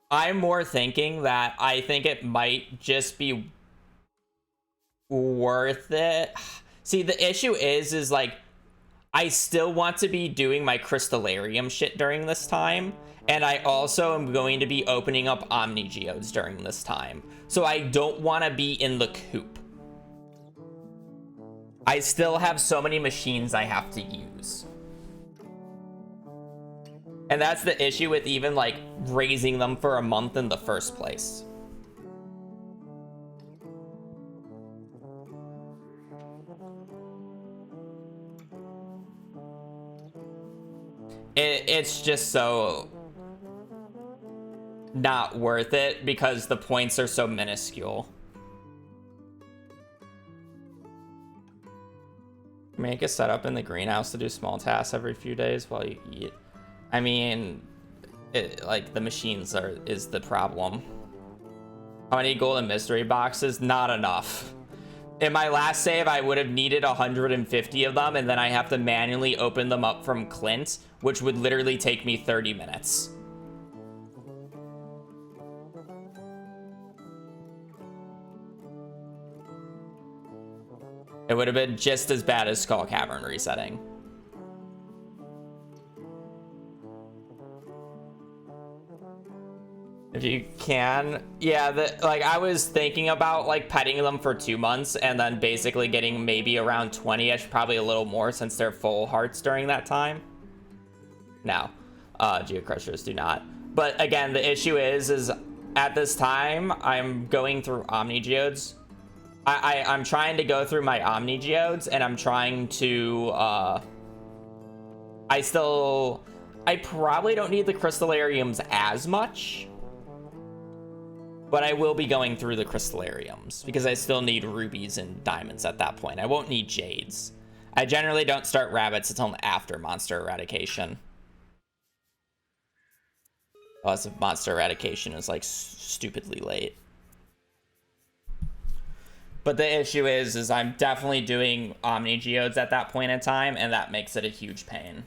I'm more thinking that I think it might just be worth it. See, the issue is like, I still want to be doing my crystallarium shit during this time, and I also am going to be opening up Omni Geodes during this time. So I don't want to be in the coop. I still have so many machines I have to use. And that's the issue with even like raising them for a month in the first place. It's just so not worth it because the points are so minuscule. Make a setup in the greenhouse to do small tasks every few days while you eat. I mean, like the machines is the problem. How many golden mystery boxes? Not enough. In my last save, I would have needed 150 of them, and then I have to manually open them up from Clint, which would literally take me 30 minutes. It would have been just as bad as Skull Cavern resetting. If you can. Yeah, like I was thinking about like petting them for 2 months and then basically getting maybe around 20-ish, probably a little more since they're full hearts during that time. No, Geocrushers do not. But again, the issue is at this time, I'm going through Omni Geodes. I'm trying to go through my Omni Geodes, and I'm trying to, I probably don't need the Crystallariums as much, but I will be going through the Crystallariums because I still need rubies and diamonds at that point. I won't need jades. I generally don't start rabbits until after monster eradication. Unless if monster eradication is like stupidly late. But the issue is I'm definitely doing Omni Geodes at that point in time, and that makes it a huge pain.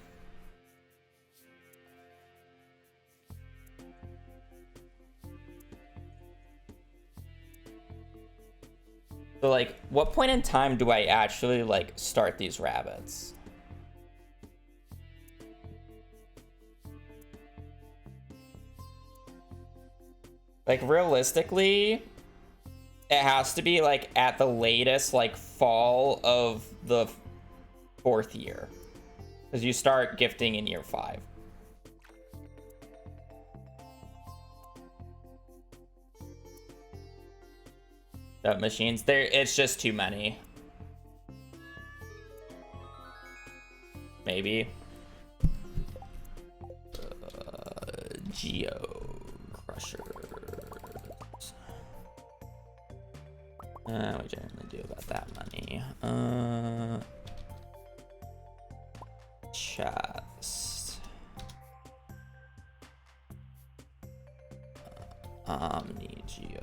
So, like, what point in time do I actually, like, start these rabbits? Like, realistically, it has to be, like, at the latest, like, fall of the 4th year. Because you start gifting in year 5. The machines, it's just too many. Maybe. Geo Crushers. We generally do about that money. Chest. Omni Geo.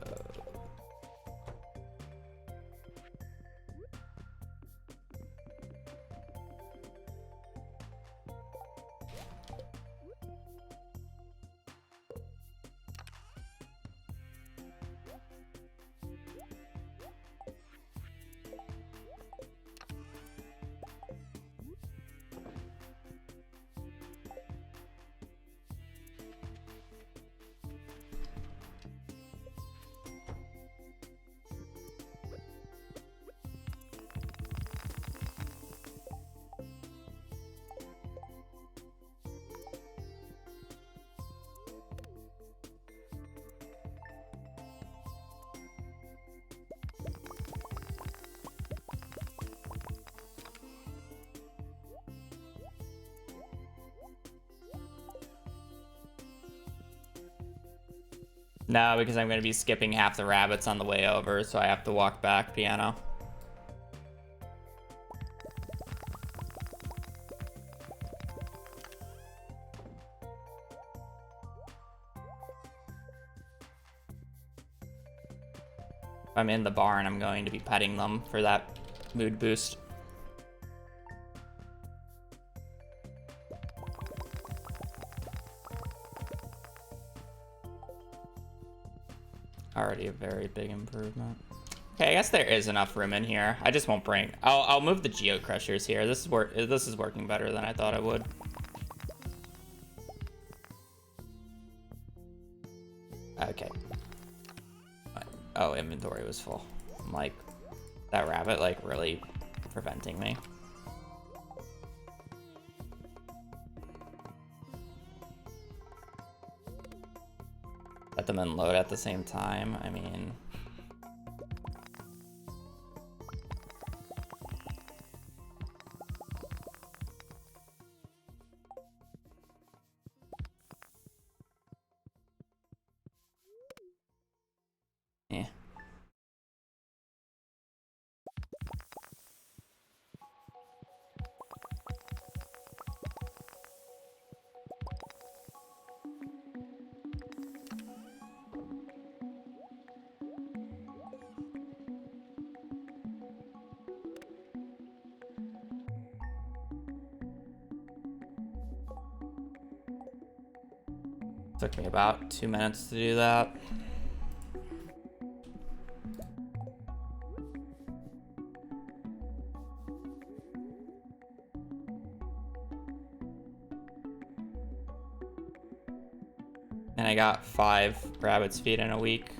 No, because I'm going to be skipping half the rabbits on the way over, so I have to walk back piano. If I'm in the barn, I'm going to be petting them for that mood boost. Already a very big improvement. Okay, I guess there is enough room in here. I just won't bring. I'll move the Geo Crushers here. This is working better than I thought it would. Okay. Oh, inventory was full. I'm like, that rabbit like really preventing me. Let them unload at the same time. I mean, yeah. Took me about 2 minutes to do that. And I got 5 rabbits feed in a week.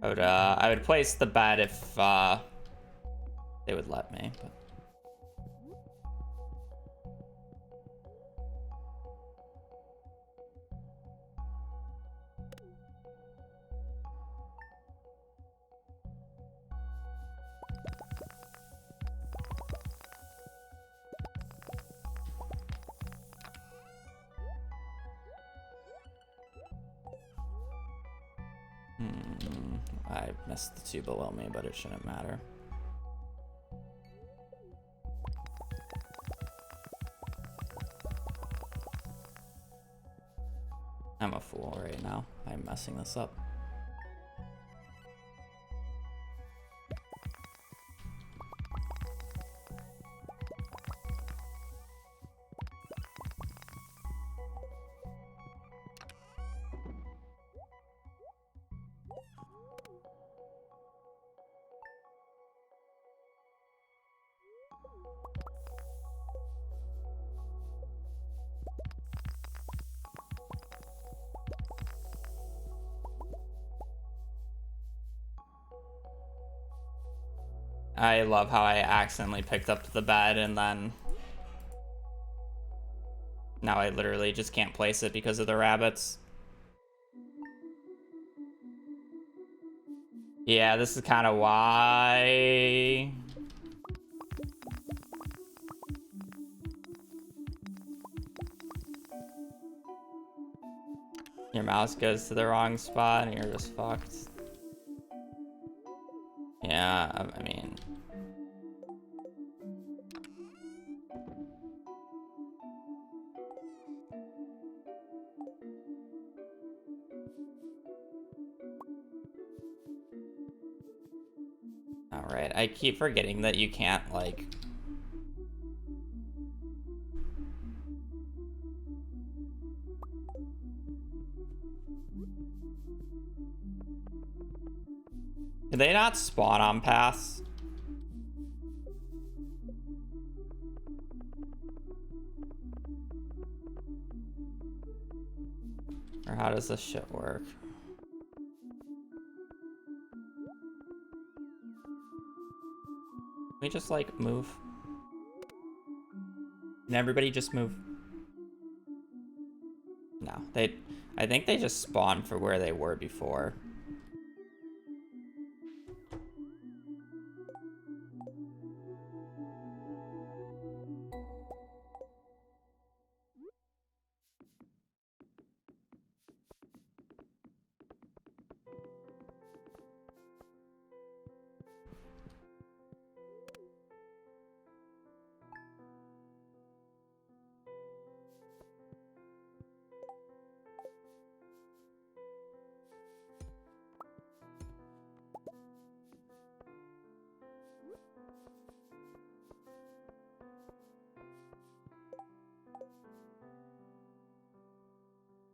I would place the bet if they would let me. But... I missed the 2 below me, but it shouldn't matter. now. I'm messing this up. I love how I accidentally picked up the bed and then now I literally just can't place it because of the rabbits. Yeah, this is kind of why. Your mouse goes to the wrong spot and you're just fucked. Yeah, I mean... Alright, I keep forgetting that you can't, like... Did they not spawn on paths? Or how does this shit work? Can we just, like, move? Can everybody just move? No, I think they just spawned for where they were before.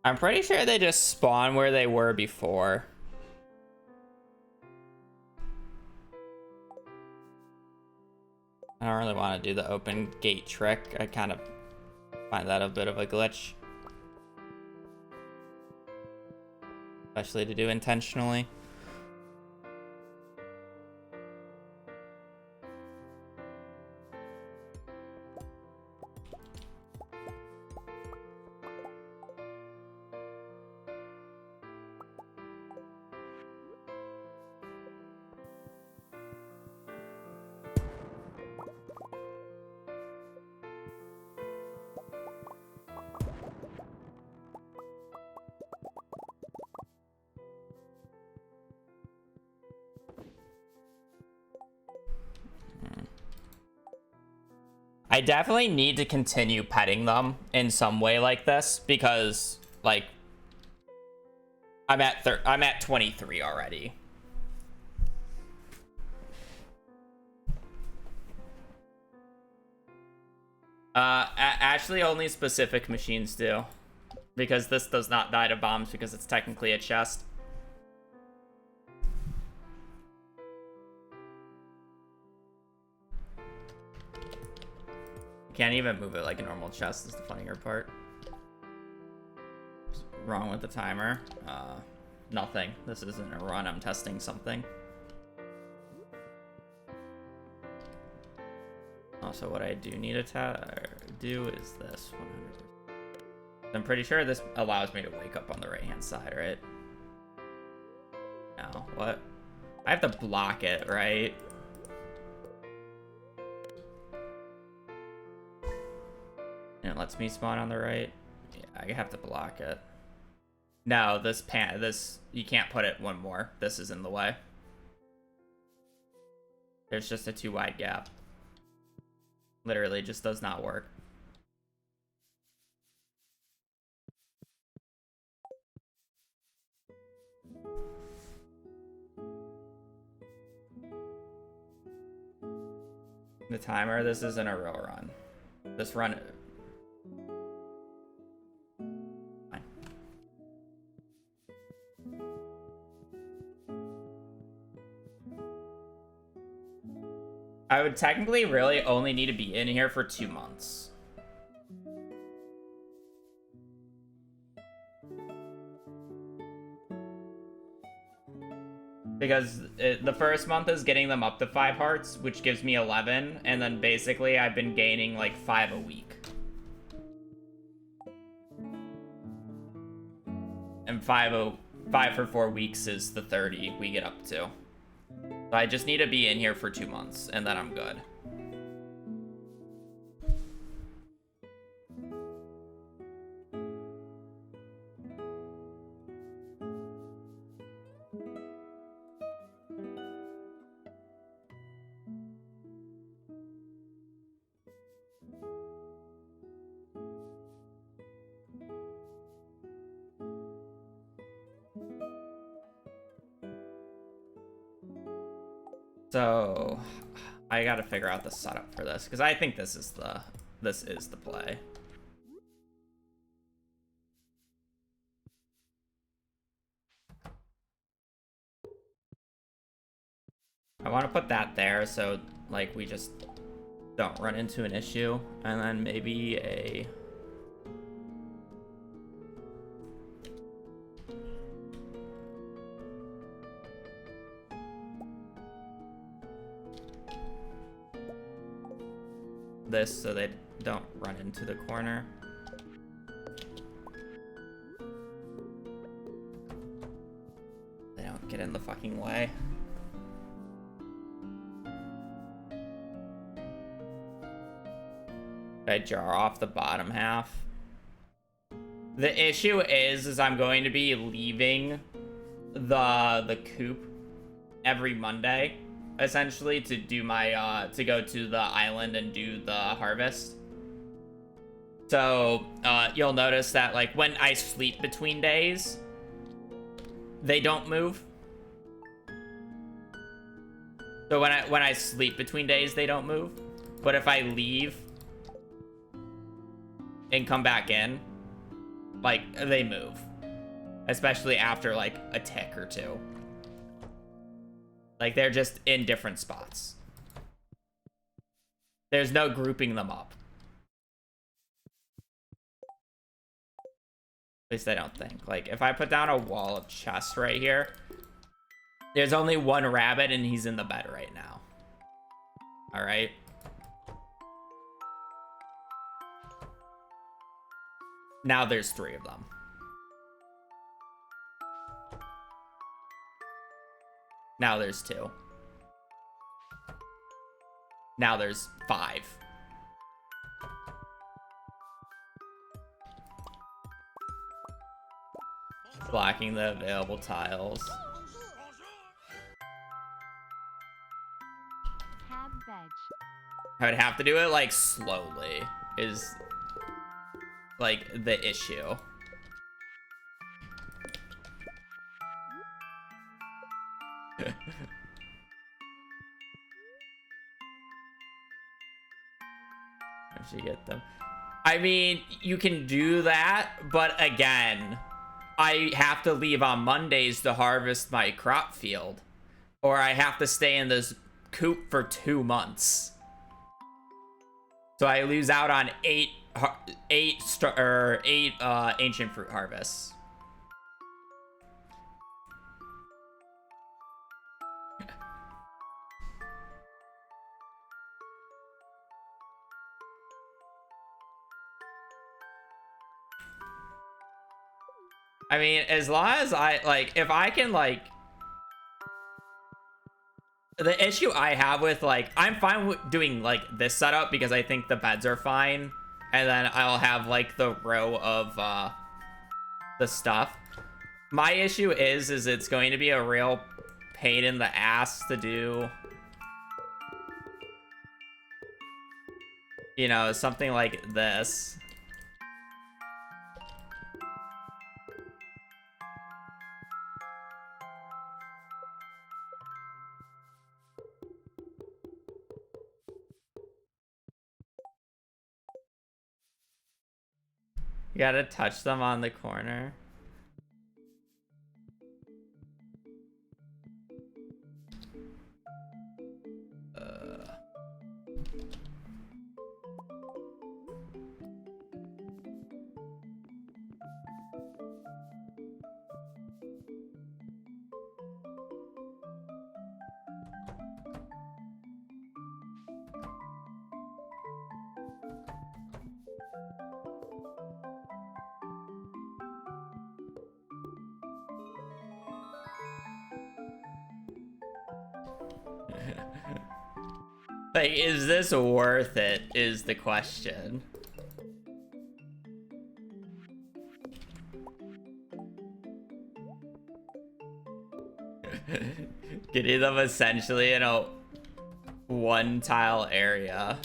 I'm pretty sure they just spawn where they were before. I don't really want to do the open gate trick. I kind of find that a bit of a glitch. Especially to do intentionally. I definitely need to continue petting them in some way like this because, like, I'm at 23 already. Actually, only specific machines do, because this does not die to bombs because it's technically a chest. Can't even move it like a normal chest is the funnier part. What's wrong with the timer? Nothing. This isn't a run. I'm testing something. Also, what I do need to do is this 100%. I'm pretty sure this allows me to wake up on the right-hand side, right? No, what? I have to block it, right? And it lets me spawn on the right. Yeah, I have to block it. No, this you can't put it one more. This is in the way. There's just a too wide gap. Literally just does not work. The timer, this isn't a real run. This run... Fine. I would technically really only need to be in here for 2 months. Because the first month is getting them up to 5 hearts, which gives me 11, and then basically I've been gaining like 5 a week. And 5 for 4 weeks is the 30 we get up to. So I just need to be in here for 2 months, and then I'm good. So I gotta figure out the setup for this, because I think this is the play. I want to put that there so like we just don't run into an issue, and then maybe a this so they don't run into the corner. They don't get in the fucking way. I jar off the bottom half. The issue is I'm going to be leaving the coop every Monday, essentially, to do my to go to the island and do the harvest. So you'll notice that like when I sleep between days, they don't move. So when I sleep between days, they don't move. But if I leave and come back in, like, they move. Especially after, like, a tick or two. Like, they're just in different spots. There's no grouping them up. At least I don't think. Like, if I put down a wall of chests right here, there's only one rabbit and he's in the bed right now. Alright? Now there's 3 of them. Now there's 2. Now there's 5. Blocking the available tiles. I would have to do it like slowly is like the issue. If you get them. I mean, you can do that, but again, I have to leave on Mondays to harvest my crop field, or I have to stay in this coop for 2 months. So I lose out on 8 ancient fruit harvests. I mean, as long as I, like, if I can, like... The issue I have with, like, I'm fine with doing, like, this setup because I think the beds are fine. And then I'll have, like, the row of, the stuff. My issue is it's going to be a real pain in the ass to do... You know, something like this. gotta touch them on the corner. Like, is this worth it, is the question. Getting them essentially in a one tile area.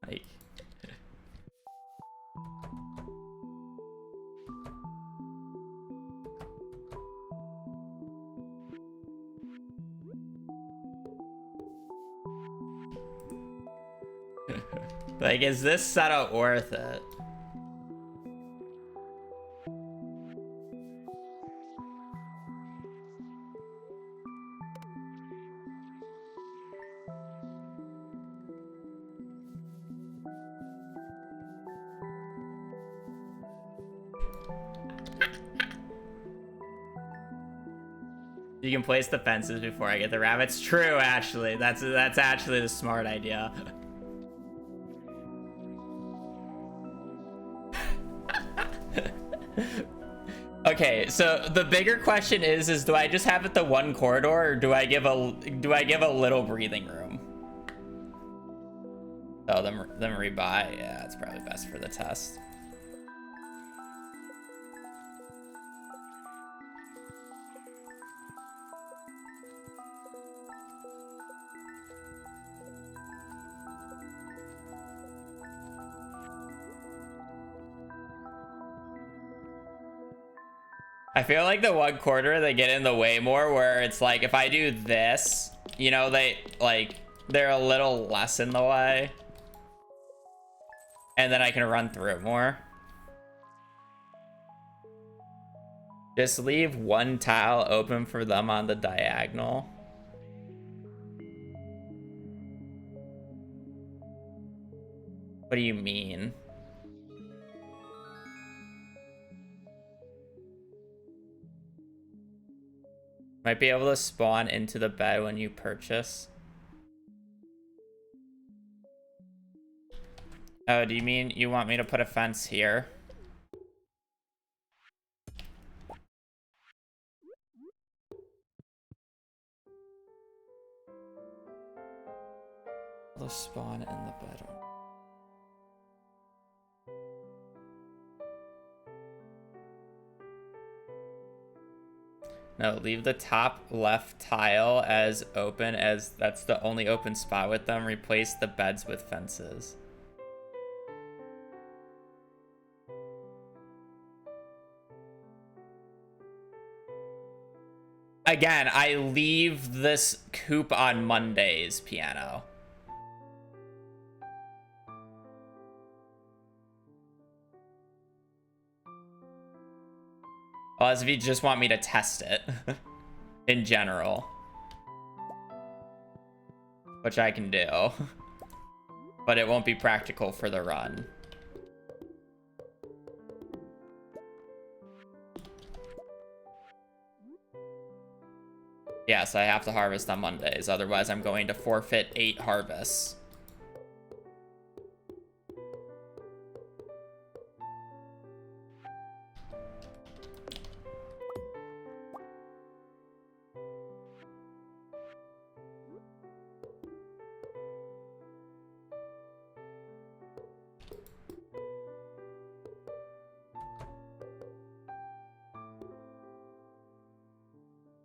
Like, like, is this setup worth it? You can place the fences before I get the rabbits. True, actually. That's actually the smart idea. Okay, so the bigger question is do I just have it the one corridor, or do I give a little breathing room? Oh, them rebuy. Yeah, it's probably best for the test. I feel like the one quarter, they get in the way more, where it's like, if I do this, you know, they're a little less in the way. And then I can run through it more. Just leave one tile open for them on the diagonal. What do you mean? Might be able to spawn into the bed when you purchase. Oh, do you mean you want me to put a fence here? Let's spawn in the bed. No, leave the top left tile as open, as that's the only open spot with them. Replace the beds with fences. Again, I leave this Coop on Mondays, Piano. Well, as if you just want me to test it in general, which I can do, but it won't be practical for the run. Yes, I have to harvest on Mondays, otherwise I'm going to forfeit 8 harvests.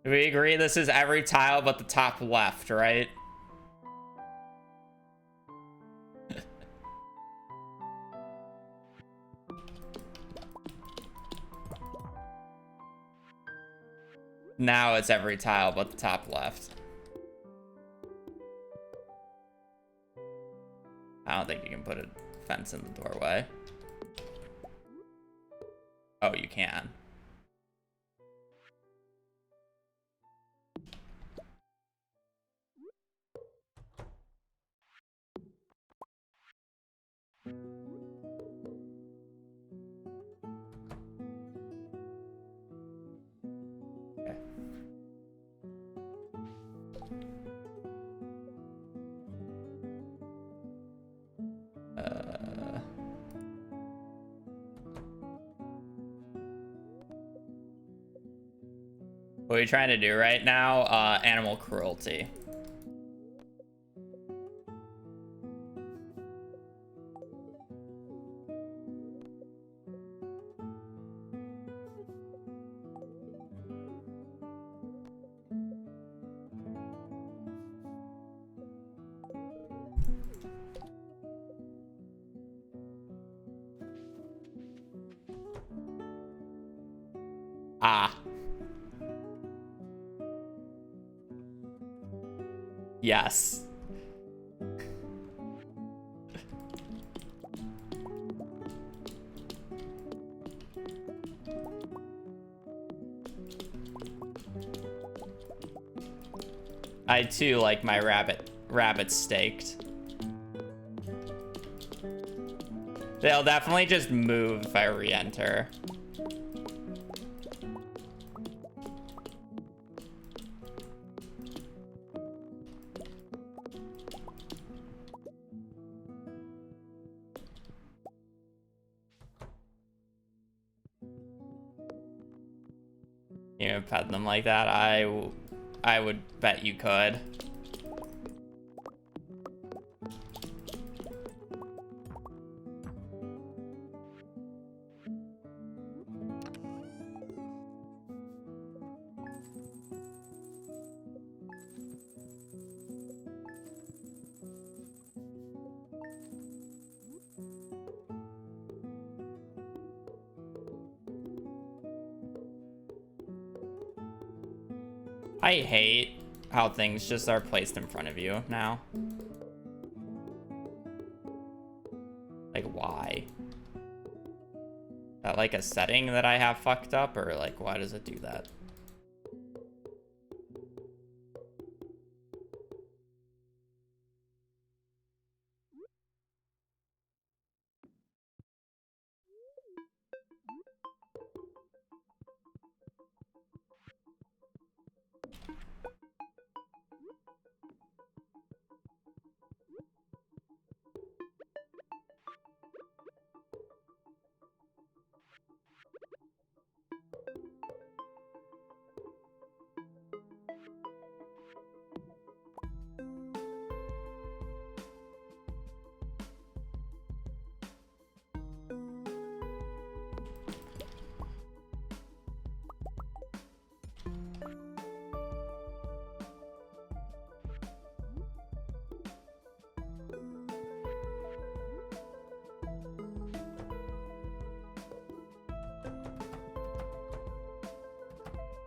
Do we agree this is every tile but the top left, right? Now it's every tile but the top left. I don't think you can put a fence in the doorway. Oh, you can. What are you trying to do right now? Animal cruelty. Ah. Yes. I too like my rabbit staked. They'll definitely just move if I re-enter. You know, pet them like that. I would bet you could. I hate how things just are placed in front of you now. Like, why? Is that like a setting that I have fucked up, or like, why does it do that?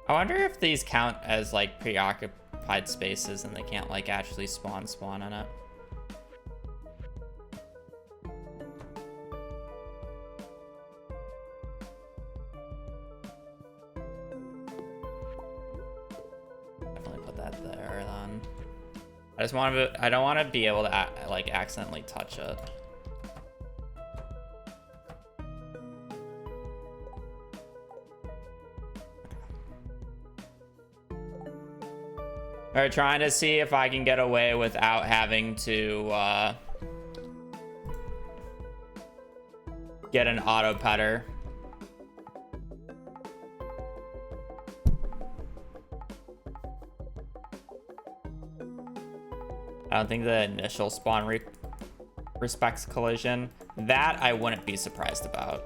I wonder if these count as like preoccupied spaces and they can't like actually spawn in it. Definitely put that there then. I don't want to be able to like accidentally touch it. Or trying to see if I can get away without having to get an auto petter. I don't think the initial spawn respects collision. That I wouldn't be surprised about.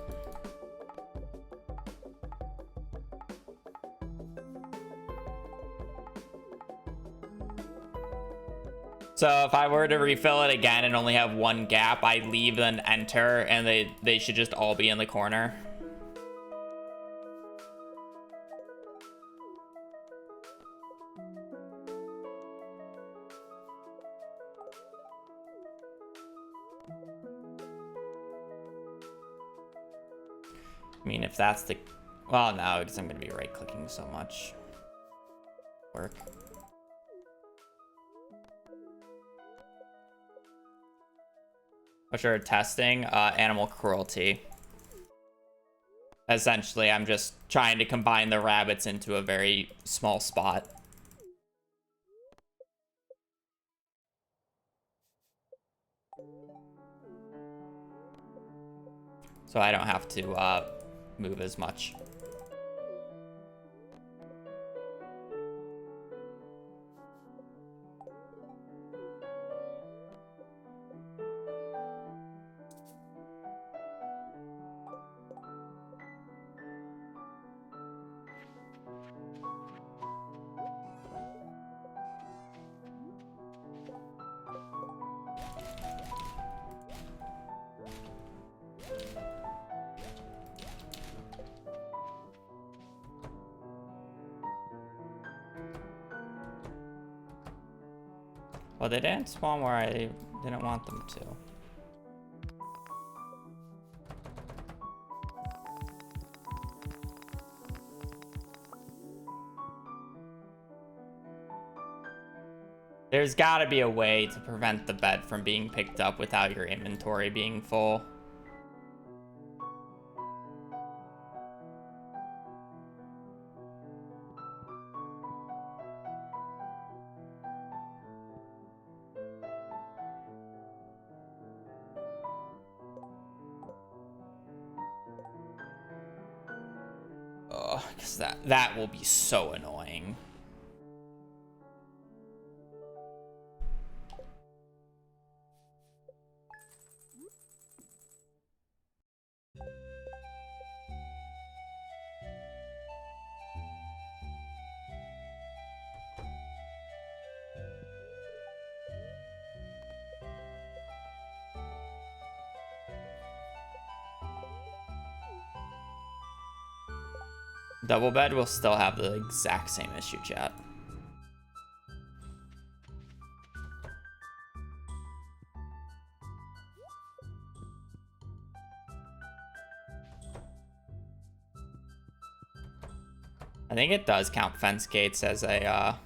So if I were to refill it again and only have one gap, I leave and enter, and they should just all be in the corner. I mean, if that's the... Well, no, because I'm going to be right-clicking so much. Work. Which are testing animal cruelty. Essentially, I'm just trying to combine the rabbits into a very small spot. So I don't have to move as much. Well, they didn't spawn where I didn't want them to. There's gotta be a way to prevent the bed from being picked up without your inventory being full. Oh, because that will be so annoying. Double bed will still have the exact same issue, chat. I think it does count fence gates as a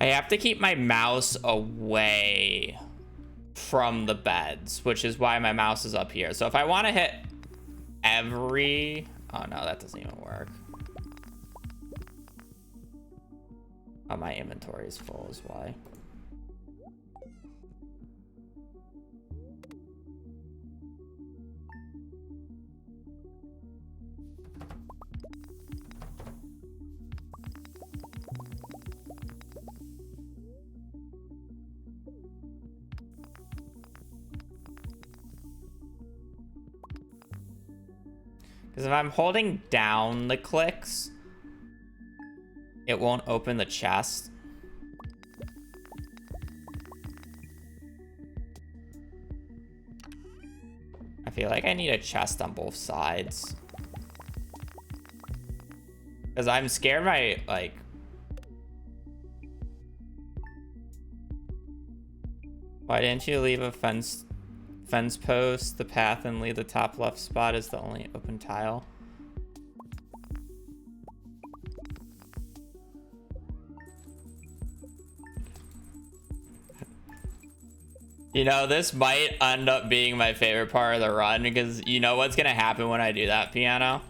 I have to keep my mouse away from the beds, which is why my mouse is up here. So if I want to hit every... Oh, no, that doesn't even work. Oh, my inventory is full is why. Because if I'm holding down the clicks, it won't open the chest. I feel like I need a chest on both sides. Because I'm scared my, like... Why didn't you leave a fence post, the path, and leave the top left spot as the only open tile? You know, this might end up being my favorite part of the run, because you know what's gonna happen when I do that, Piano?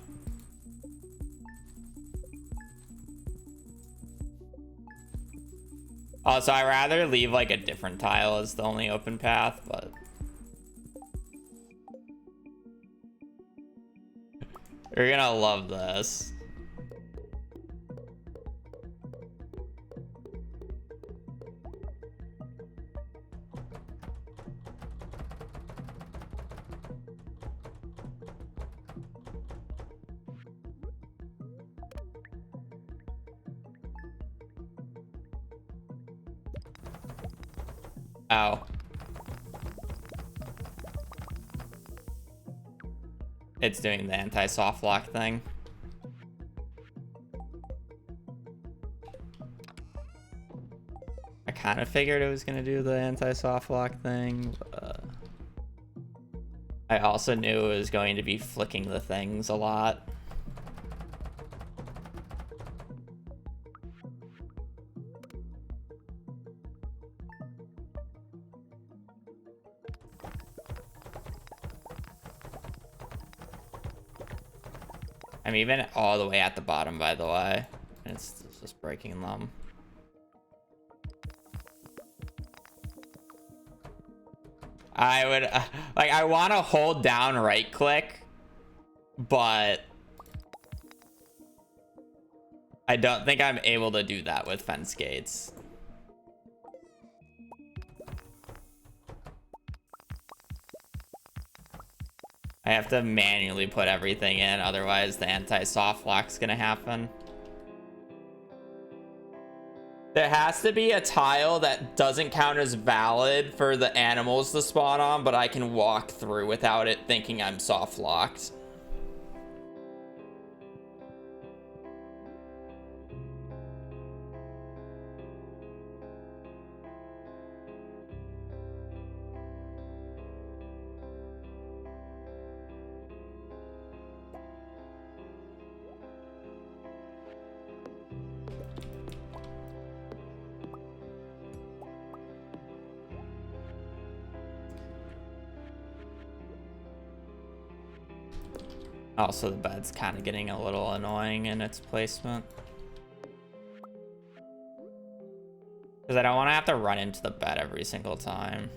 Also, I'd rather leave like a different tile as the only open path, but... You're gonna love this. Ow. It's doing the anti-softlock thing. I kind of figured it was going to do the anti-softlock thing, but I also knew it was going to be flicking the things a lot. I'm even all the way at the bottom, by the way. It's just breaking them. I would, like, I want to hold down right click, but I don't think I'm able to do that with fence gates. I have to manually put everything in, otherwise the anti-softlock's gonna happen. There has to be a tile that doesn't count as valid for the animals to spawn on, but I can walk through without it thinking I'm soft locked. Also, the bed's kind of getting a little annoying in its placement. Because I don't want to have to run into the bed every single time.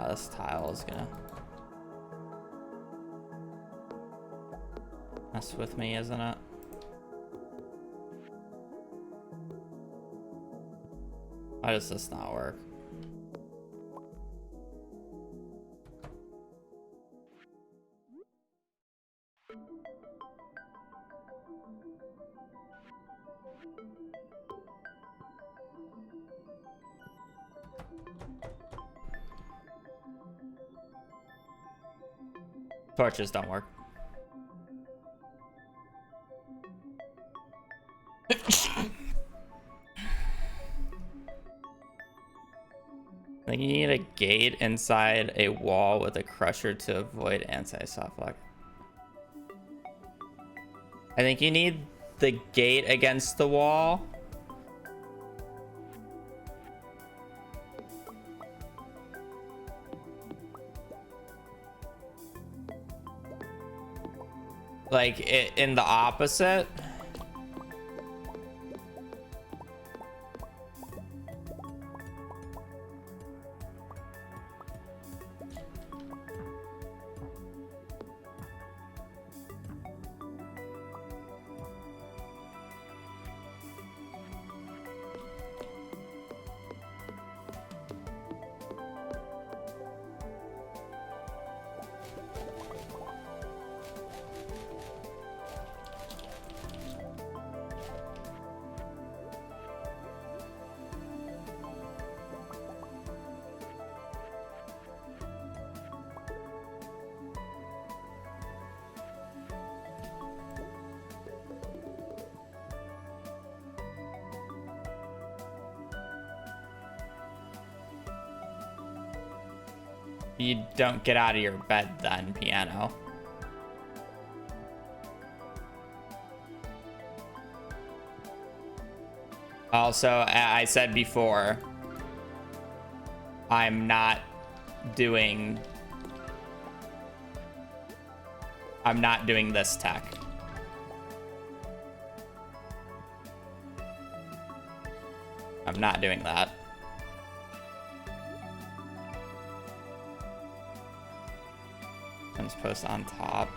This tile is gonna mess with me, isn't it? Why does this not work? Torches don't work. I think you need a gate inside a wall with a crusher to avoid anti-softlock. I think you need the gate against the wall. Like in the opposite. You don't get out of your bed then, piano. Also, I said before, I'm not doing this tech. I'm not doing that. Fence post on top.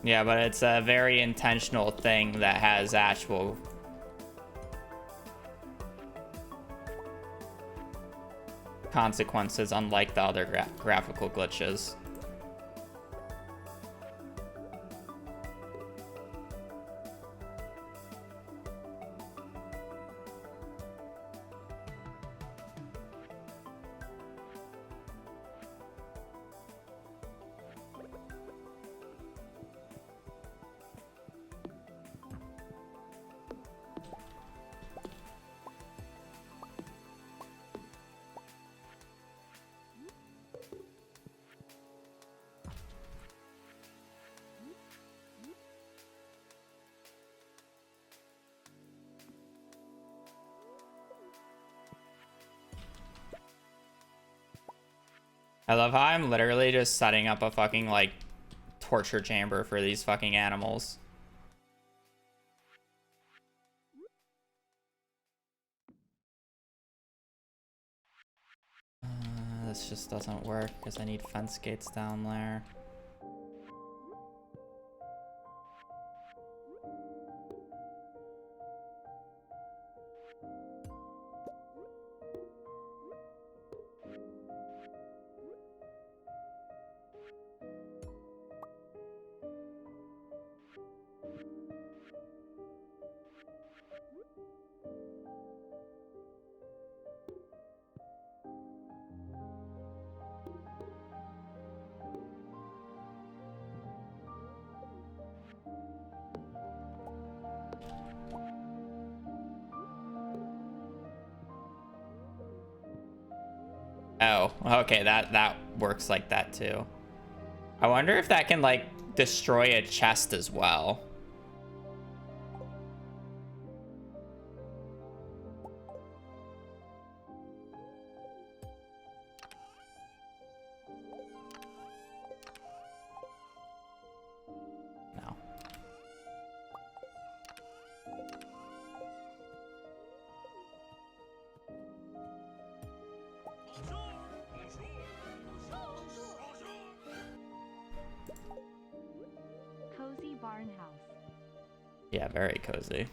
Yeah, but it's a very intentional thing that has actual consequences, unlike the other graphical glitches. I love how I'm literally just setting up a fucking, like, torture chamber for these fucking animals. This just doesn't work because I need fence gates down there. Oh, okay, that works like that too. I wonder if that can, like, destroy a chest as well. No. Cozy barn house. Yeah, very cozy.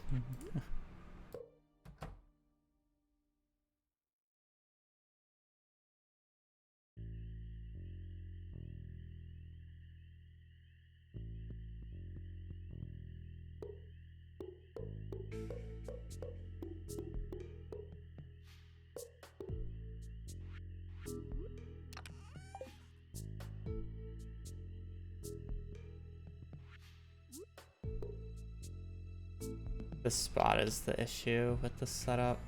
This spot is the issue with the setup.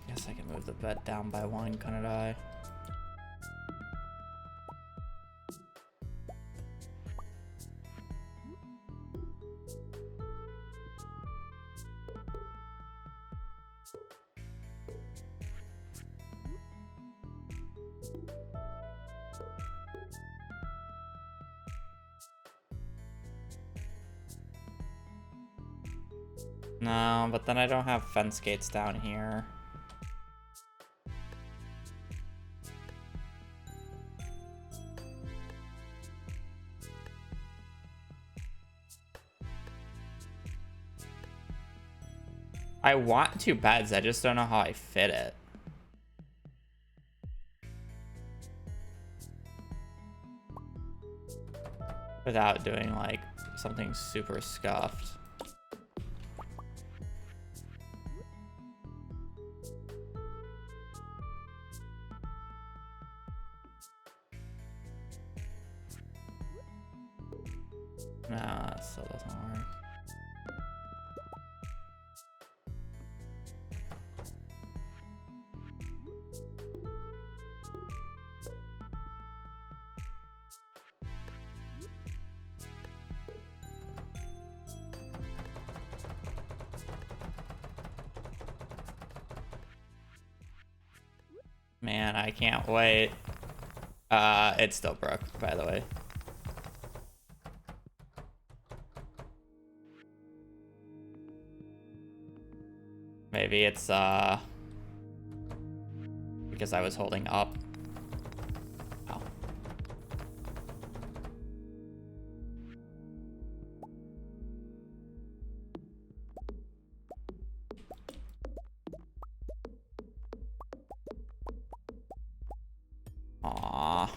Guess I can move the bed down by one, couldn't I? No, but then I don't have fence gates down here. I want 2 beds, I just don't know how I fit it. Without doing like something super scuffed. No, that still doesn't work. Man, I can't wait. It's still broke, by the way. Maybe it's because I was holding up. Oh. Aww.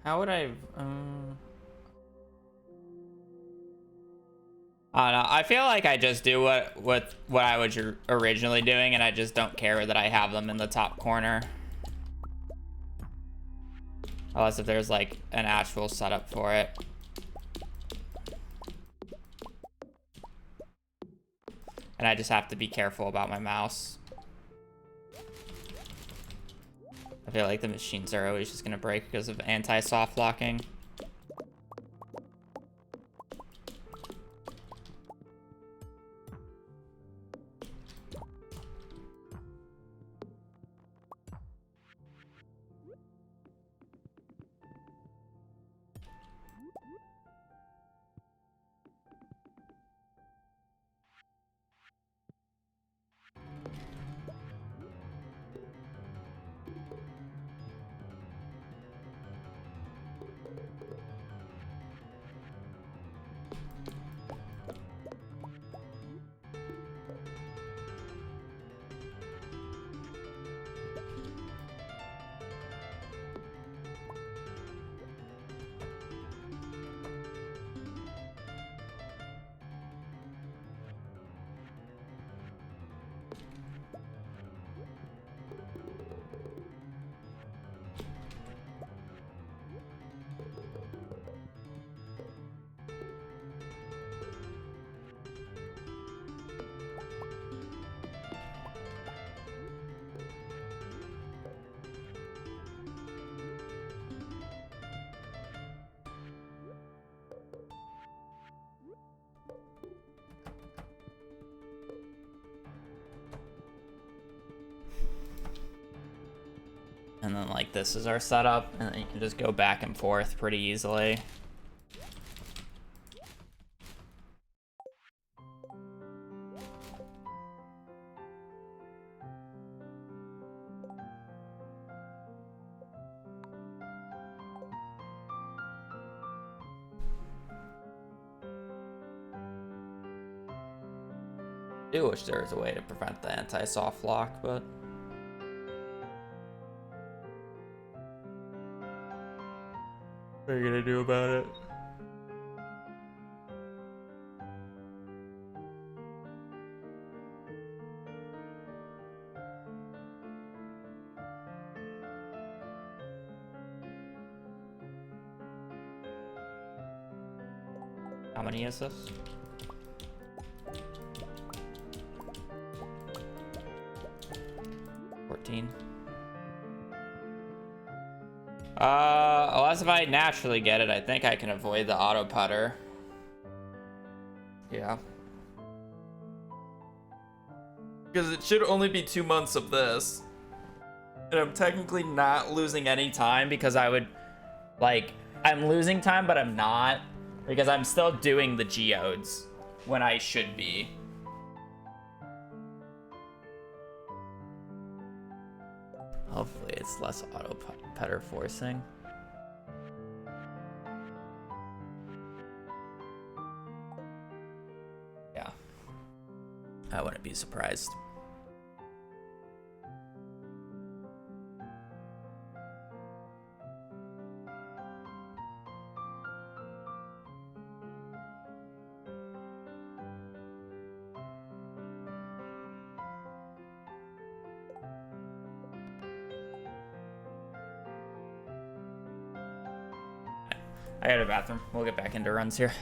How would I don't know. I feel like I just do what I was originally doing, and I just don't care that I have them in the top corner. Unless if there's like an actual setup for it. And I just have to be careful about my mouse. I feel like the machines are always just gonna break because of anti-softlocking. and then like this is our setup, and then you can just go back and forth pretty easily. I do wish there was a way to prevent the anti-softlock, but what are you gonna do about it? How many is this? 14. Unless if I naturally get it, I think I can avoid the auto putter. Yeah. Because it should only be 2 months of this. And I'm technically not losing any time because I would, like, I'm losing time, but I'm not. Because I'm still doing the geodes when I should be. Hopefully it's less auto putter forcing. Yeah. I wouldn't be surprised. I got a bathroom. We'll get back into runs here.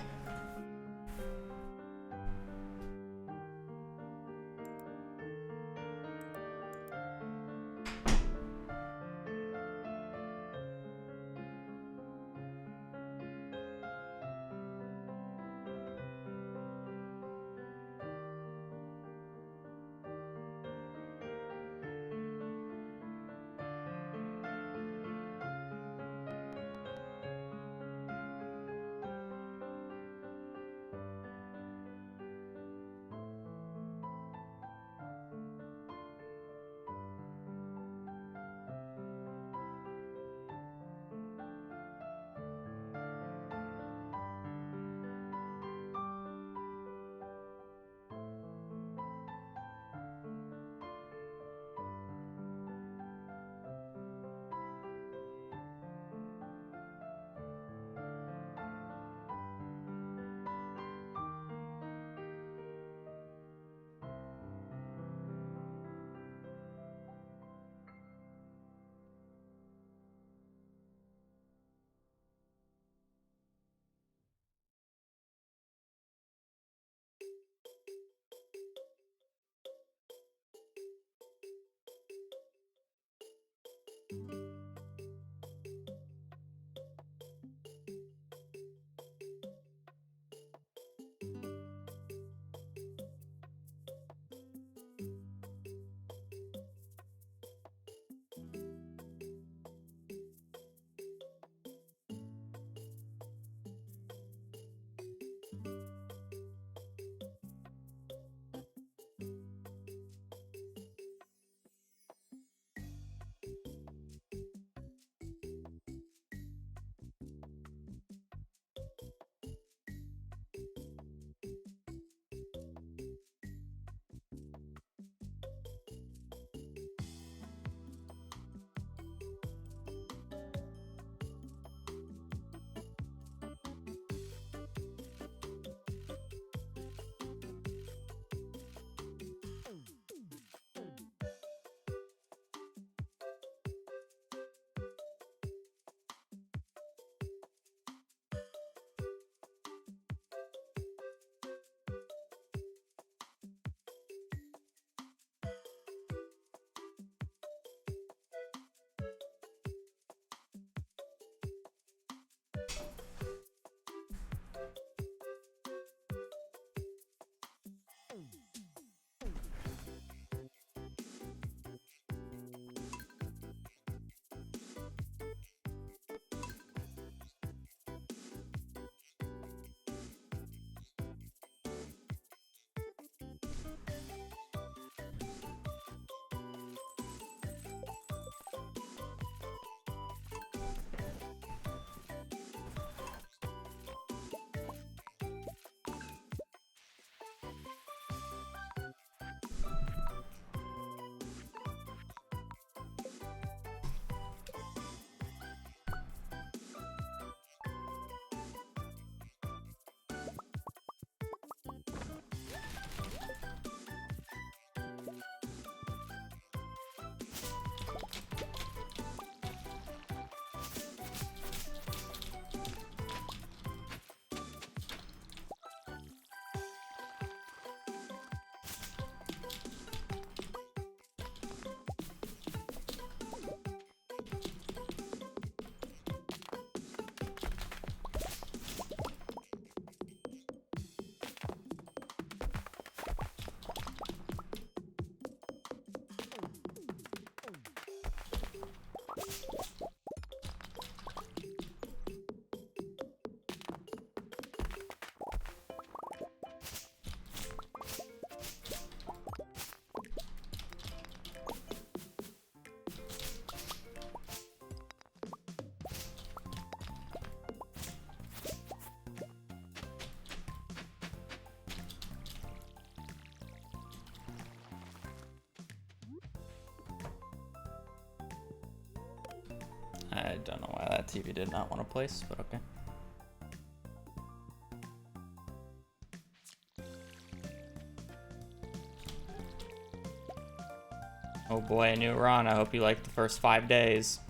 don't know why that TV did not want to place, but okay. Oh boy, a new run. I hope you like the first 5 days.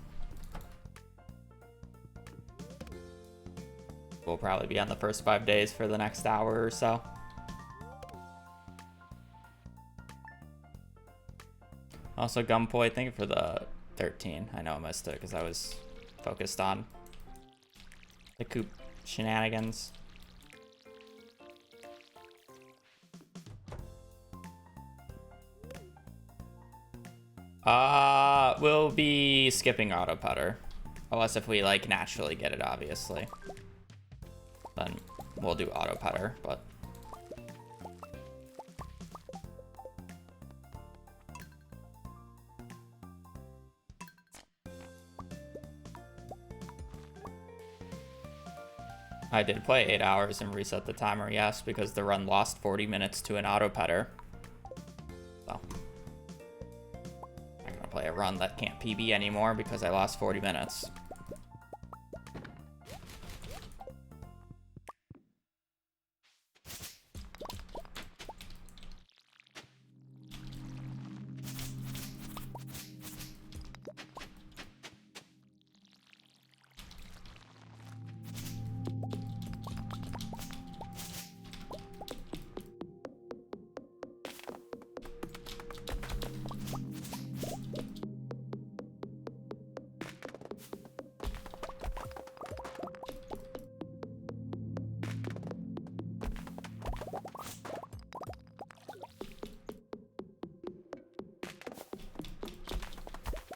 We'll probably be on the first 5 days for the next hour or so. Also, Gumpoy, thank you for the 13. I know I missed it because I was focused on the Coop shenanigans. We'll be skipping auto putter. Unless if we like naturally get it, obviously. Then we'll do auto putter, but I did play 8 hours and reset the timer, yes, because the run lost 40 minutes to an auto putter. So I'm gonna play a run that can't PB anymore because I lost 40 minutes.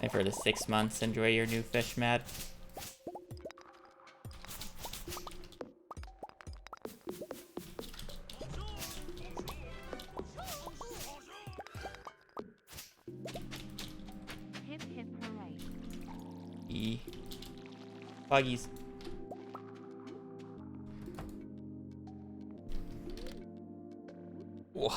And for the 6 months, enjoy your new fish, Mad. Hip hip hooray. E. Buggies. Whoa.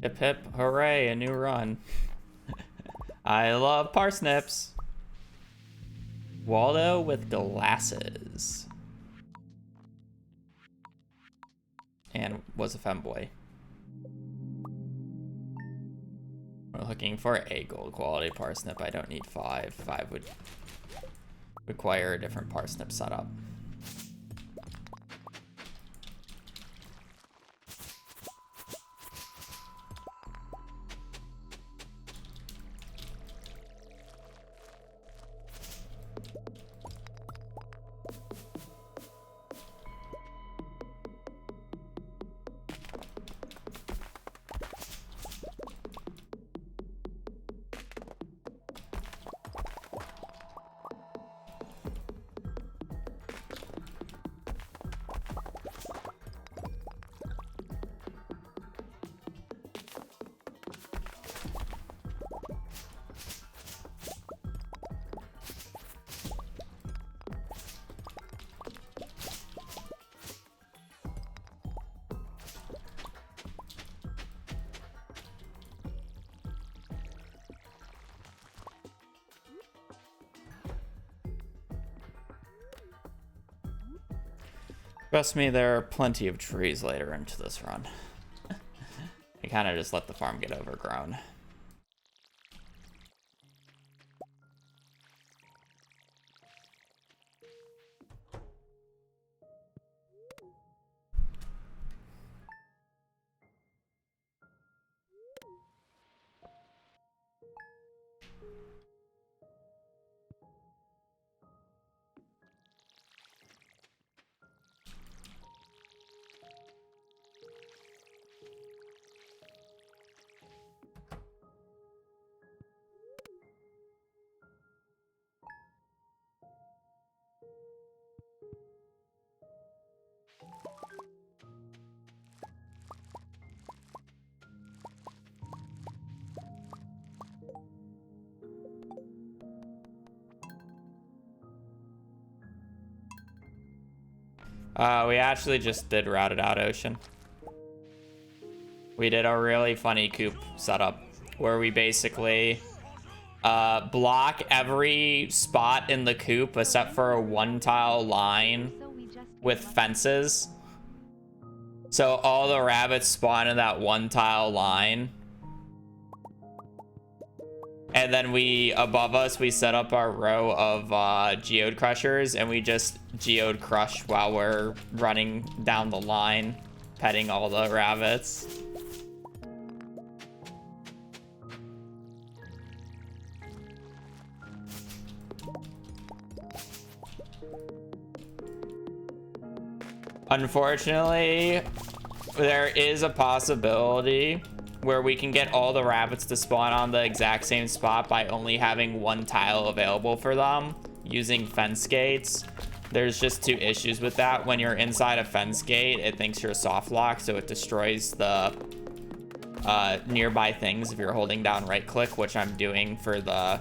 Hip hip, hooray, a new run. I love parsnips. Waldo with glasses. And was a femboy. We're looking for a gold quality parsnip. I don't need 5. 5 would require a different parsnip setup. Trust me, there are plenty of trees later into this run. I kind of just let the farm get overgrown. We actually just did routed out ocean. We did a really funny Coop setup where we basically block every spot in the Coop except for a 1-tile line with fences. So all the rabbits spawn in that 1-tile line. And then above us, we set up our row of geode crushers, and we just geode crush while we're running down the line, petting all the rabbits. Unfortunately, there is a possibility where we can get all the rabbits to spawn on the exact same spot by only having 1 tile available for them using fence gates. There's just 2 issues with that. When you're inside a fence gate, it thinks you're a soft lock, so it destroys the nearby things if you're holding down right click, which I'm doing for the...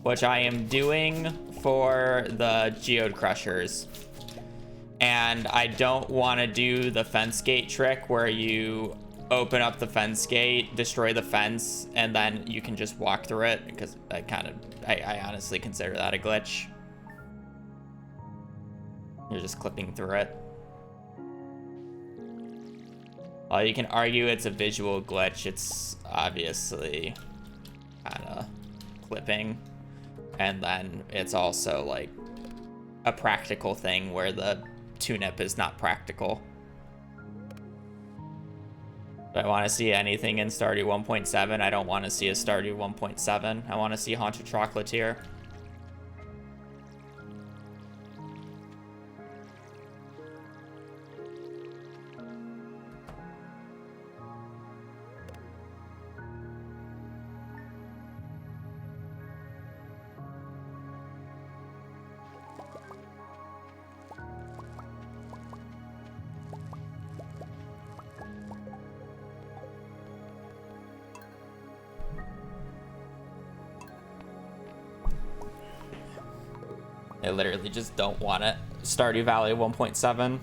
Which I am doing for the geode crushers. And I don't want to do the fence gate trick where you open up the fence gate, destroy the fence, and then you can just walk through it, because I honestly consider that a glitch. You're just clipping through it. Well, you can argue it's a visual glitch. It's obviously kind of clipping. And then it's also like a practical thing where the tune-up is not practical. Do I want to see anything in Stardew 1.7? I don't want to see a Stardew 1.7. I want to see Haunted Chocolatier. I literally just don't want it. Stardew Valley 1.7.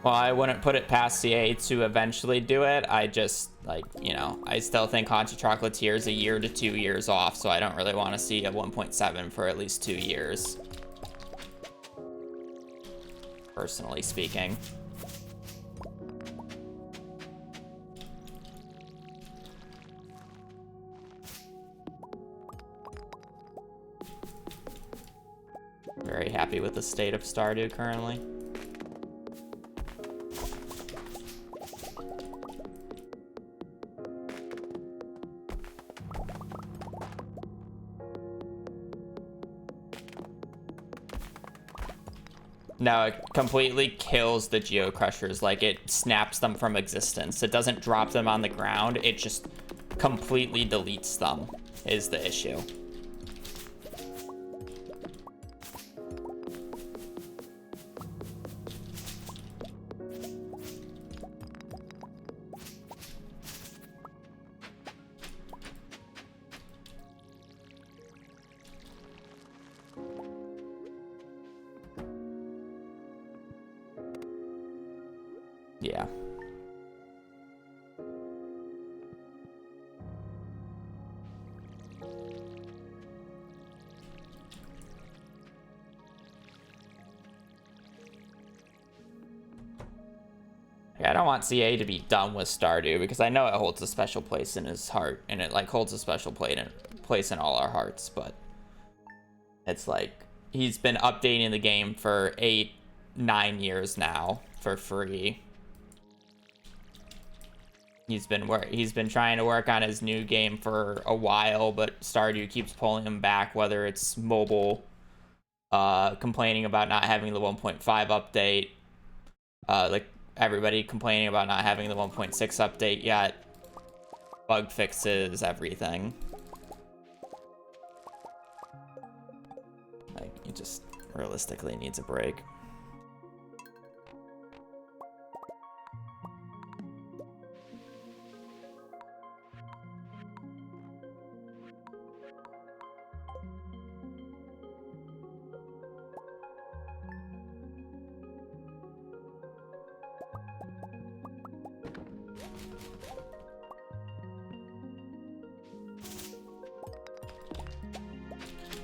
Well, I wouldn't put it past CA to eventually do it. I just, like, you know, I still think Haunted Chocolatier is a year to 2 years off, so I don't really want to see a 1.7 for at least 2 years. Personally speaking. Very happy with the state of Stardew currently. No, it completely kills the geocrushers. Like, it snaps them from existence. It doesn't drop them on the ground. It just completely deletes them, is the issue. Yeah. Yeah, I don't want CA to be done with Stardew because I know it holds a special place in his heart, and it like holds a special place in all our hearts, but it's like he's been updating the game for 8-9 years now for free. He's been trying to work on his new game for a while, but Stardew keeps pulling him back, whether it's mobile, complaining about not having the 1.5 update, like everybody complaining about not having the 1.6 update yet, bug fixes, everything. Like, he just realistically needs a break.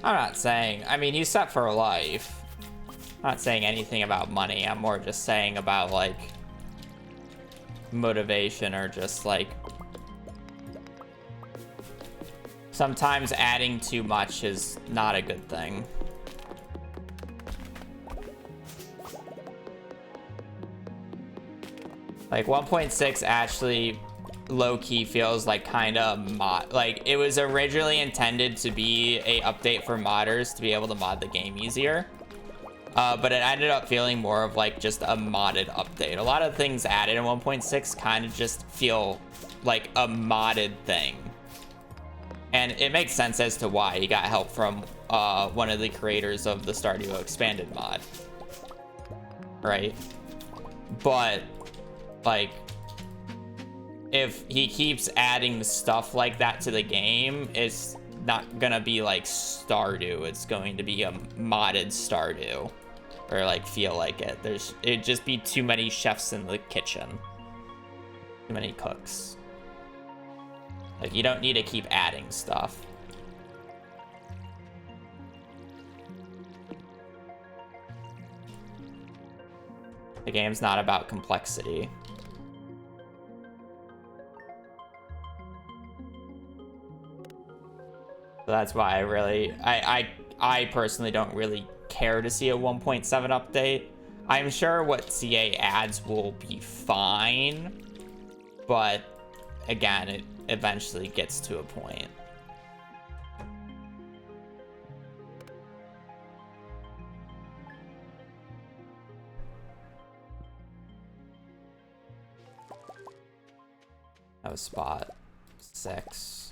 I'm not saying, I mean, he's set for life. I'm not saying anything about money. I'm more just saying about, like, motivation or just, like, sometimes adding too much is not a good thing. Like, 1.6 actually low-key feels like kind of like it was originally intended to be a update for modders to be able to mod the game easier, but it ended up feeling more of like just a modded update. A lot of things added in 1.6 kind of just feel like a modded thing, and it makes sense as to why. He got help from one of the creators of the Stardew Expanded mod, right? But like, if he keeps adding stuff like that to the game, it's not gonna be like Stardew. It's going to be a modded Stardew, or like feel like it. It'd just be too many chefs in the kitchen, too many cooks. Like, you don't need to keep adding stuff. The game's not about complexity. So that's why I personally don't really care to see a 1.7 update. I'm sure what CA adds will be fine, but again, it eventually gets to a point. That was spot 6.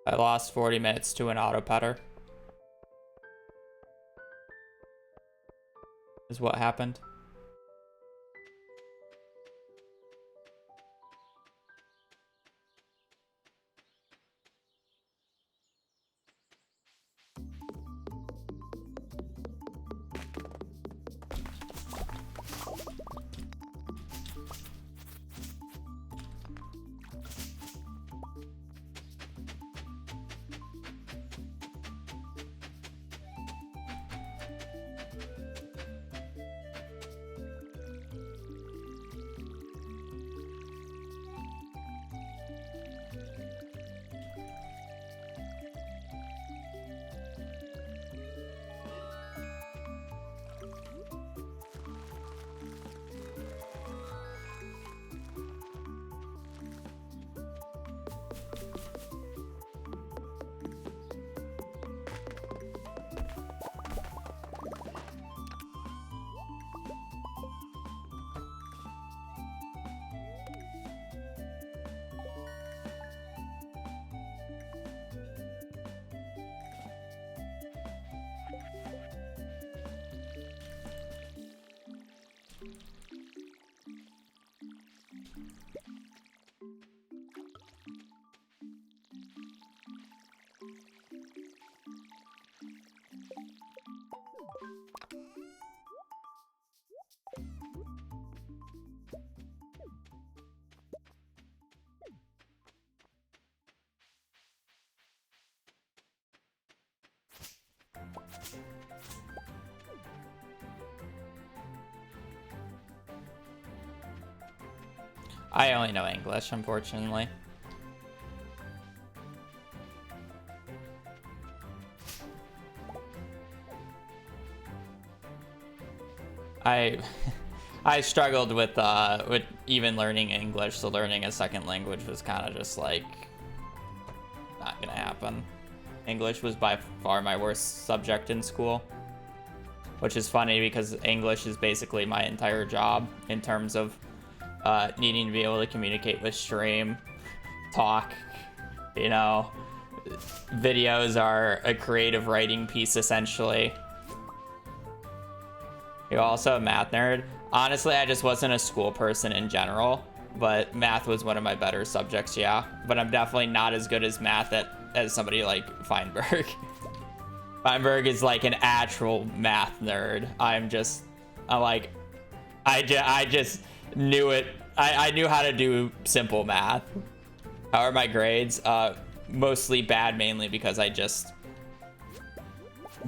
I lost 40 minutes to an auto putter. Is what happened. I only know English, unfortunately. I struggled with even learning English, so learning a second language was kind of just like not gonna happen. English was by far my worst subject in school, which is funny because English is basically my entire job in terms of needing to be able to communicate with stream, talk, you know. Videos are a creative writing piece essentially. You're also a math nerd. Honestly, I just wasn't a school person in general, but math was one of my better subjects, yeah. But I'm definitely not as good as math as somebody like Feinberg. Feinberg is like an actual math nerd. I just knew it. I knew how to do simple math. How are my grades? Mostly bad, mainly because I just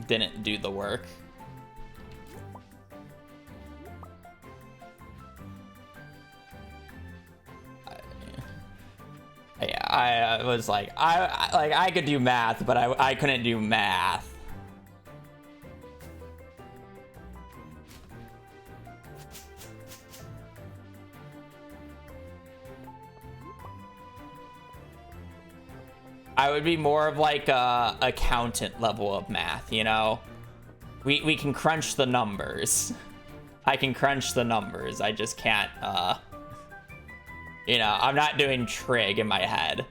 didn't do the work. Yeah, I was like, I could do math, but I couldn't do math. I would be more of like a accountant level of math, you know? We can crunch the numbers. I can crunch the numbers. I just can't, you know, I'm not doing trig in my head.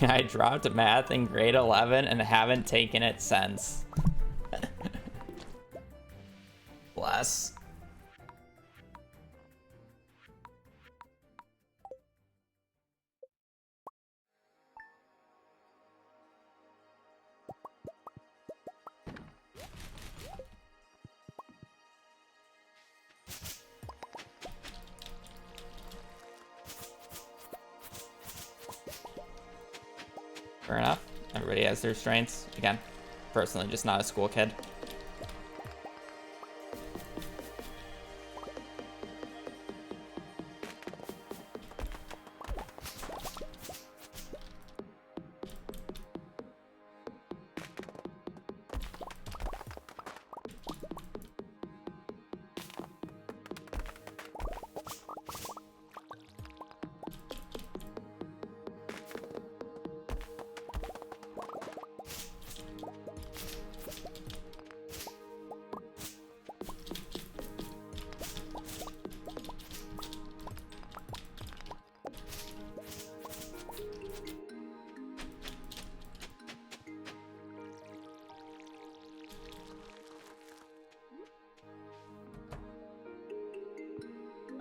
I dropped math in grade 11 and haven't taken it since. Bless. Fair enough. Everybody has their strengths. Again, personally, just not a school kid.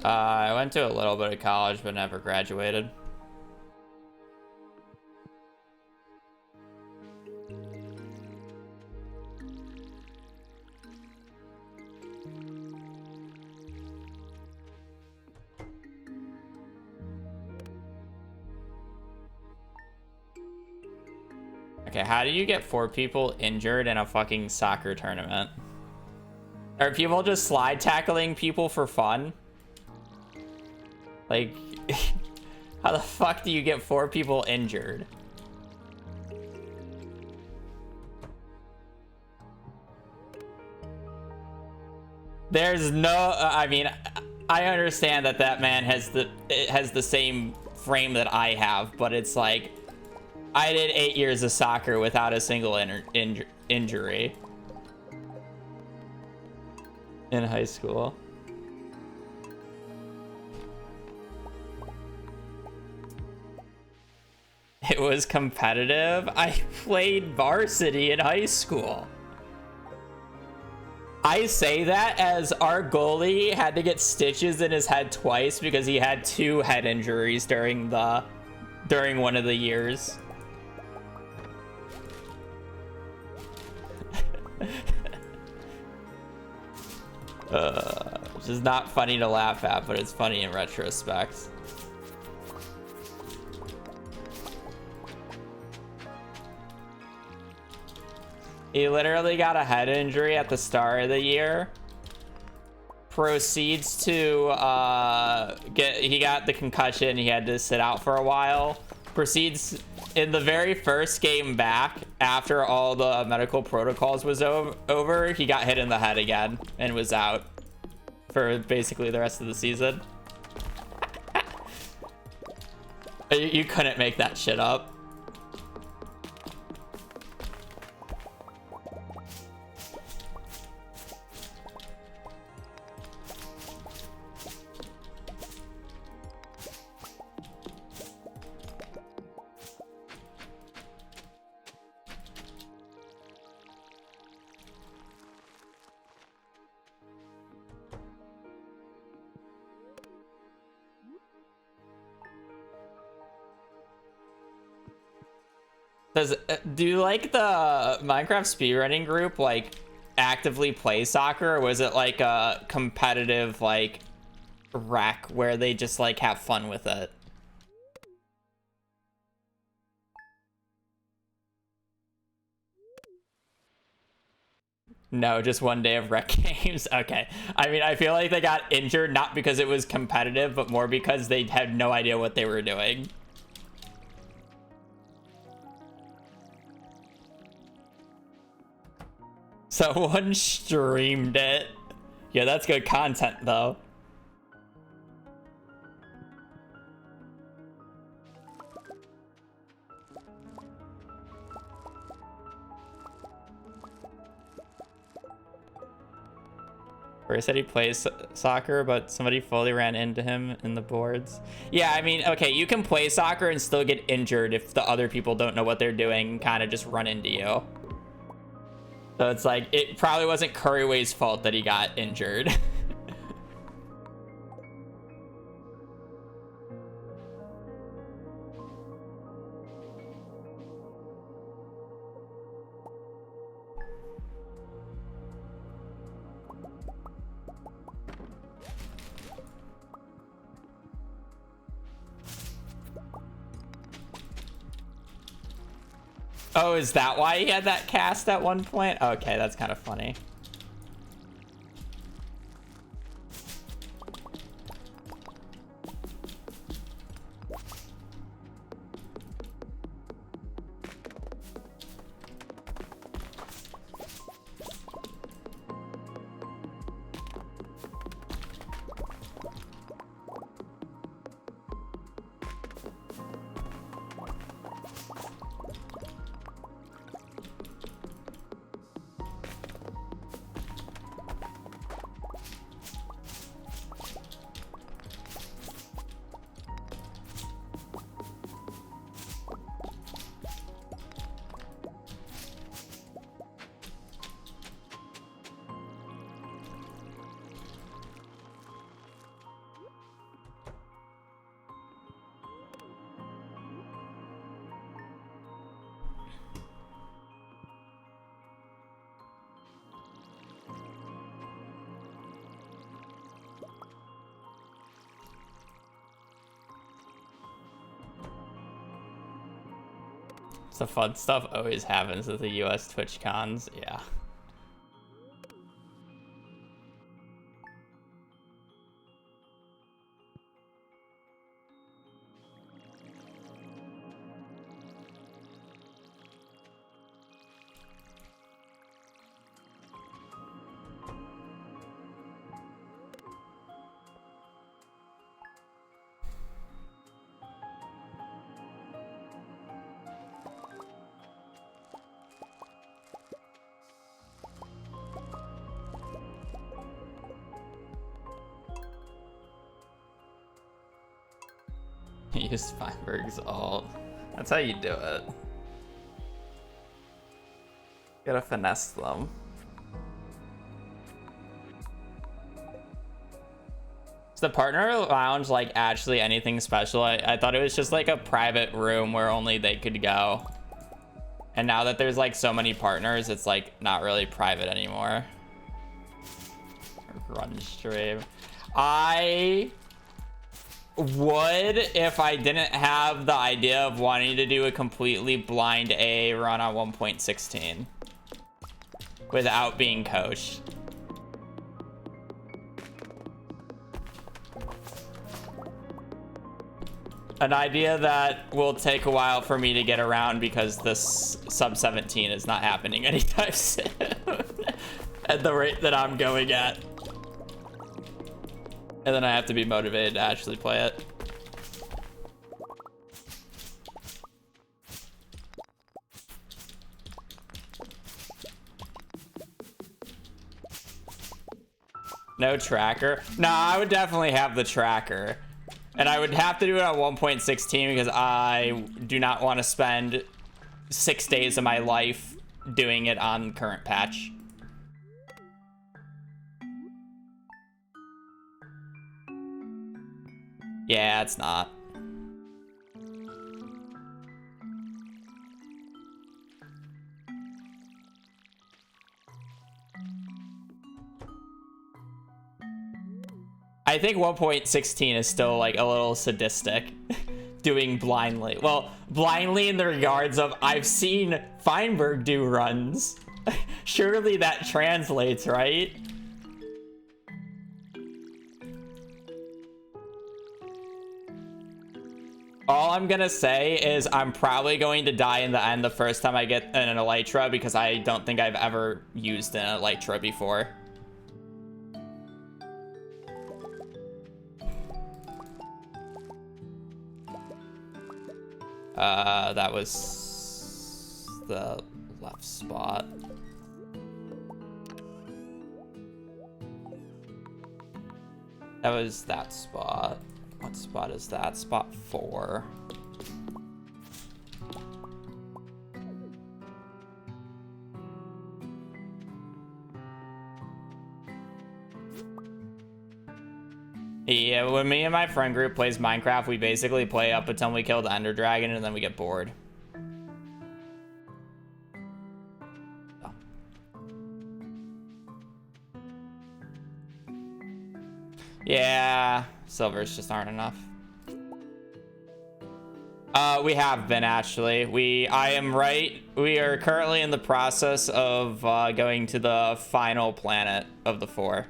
I went to a little bit of college, but never graduated. Okay, how do you get 4 people injured in a fucking soccer tournament? Are people just slide tackling people for fun? Like, how the fuck do you get 4 people injured? There's no, I mean, I understand that that man has the same frame that I have, but it's like, I did 8 years of soccer without a single injury in high school. It was competitive. I played varsity in high school. I say that as our goalie had to get stitches in his head twice because he had 2 head injuries during one of the years. Just not funny to laugh at, but it's funny in retrospect. He literally got a head injury at the start of the year. Proceeds to he got the concussion. He had to sit out for a while. Proceeds in the very first game back after all the medical protocols was over, he got hit in the head again and was out for basically the rest of the season. You couldn't make that shit up. Do you like the Minecraft speedrunning group like actively play soccer, or was it like a competitive like rec where they just like have fun with it? No, just one day of rec games. Okay. I mean, I feel like they got injured not because it was competitive, but more because they had no idea what they were doing. Someone streamed it. Yeah, that's good content, though. Where he said he plays soccer, but somebody fully ran into him in the boards. Yeah, I mean, okay, you can play soccer and still get injured if the other people don't know what they're doing and kind of just run into you. So it's like, it probably wasn't Curryway's fault that he got injured. Oh, is that why he had that cast at one point? Okay, that's kind of funny. The fun stuff always happens at the US Twitch cons, yeah. Use Feinberg's ult. That's how you do it. Gotta finesse them. Is the partner lounge like actually anything special? I thought it was just like a private room where only they could go. And now that there's like so many partners, it's like not really private anymore. Or run stream. I would if I didn't have the idea of wanting to do a completely blind A run on 1.16 without being coached. An idea that will take a while for me to get around because this sub 17 is not happening anytime soon at the rate that I'm going at. And then I have to be motivated to actually play it. No tracker? No, I would definitely have the tracker. And I would have to do it on 1.16 because I do not want to spend 6 days of my life doing it on current patch. Yeah, it's not. I think 1.16 is still like a little sadistic doing blindly. Well, blindly in the regards of I've seen Feinberg do runs. Surely that translates, right? All I'm gonna say is I'm probably going to die in the end the first time I get an Elytra because I don't think I've ever used an Elytra before. That was the left spot. That was that spot. What spot is that? Spot 4. Yeah, when me and my friend group plays Minecraft, we basically play up until we kill the Ender Dragon and then we get bored. Oh. Yeah, silvers just aren't enough. We have been actually. I am right. We are currently in the process of going to the final planet of the 4.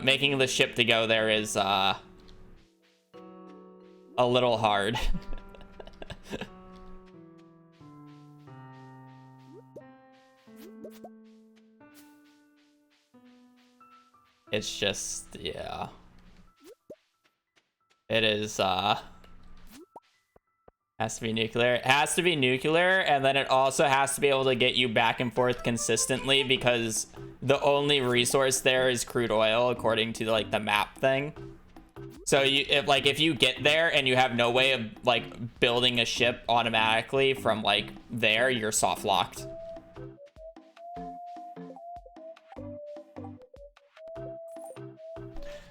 Making the ship to go there is a little hard. It's just, yeah. It is, has to be nuclear. It has to be nuclear, and then it also has to be able to get you back and forth consistently because the only resource there is crude oil, according to like the map thing. So if you get there and you have no way of like building a ship automatically from like there, you're soft locked.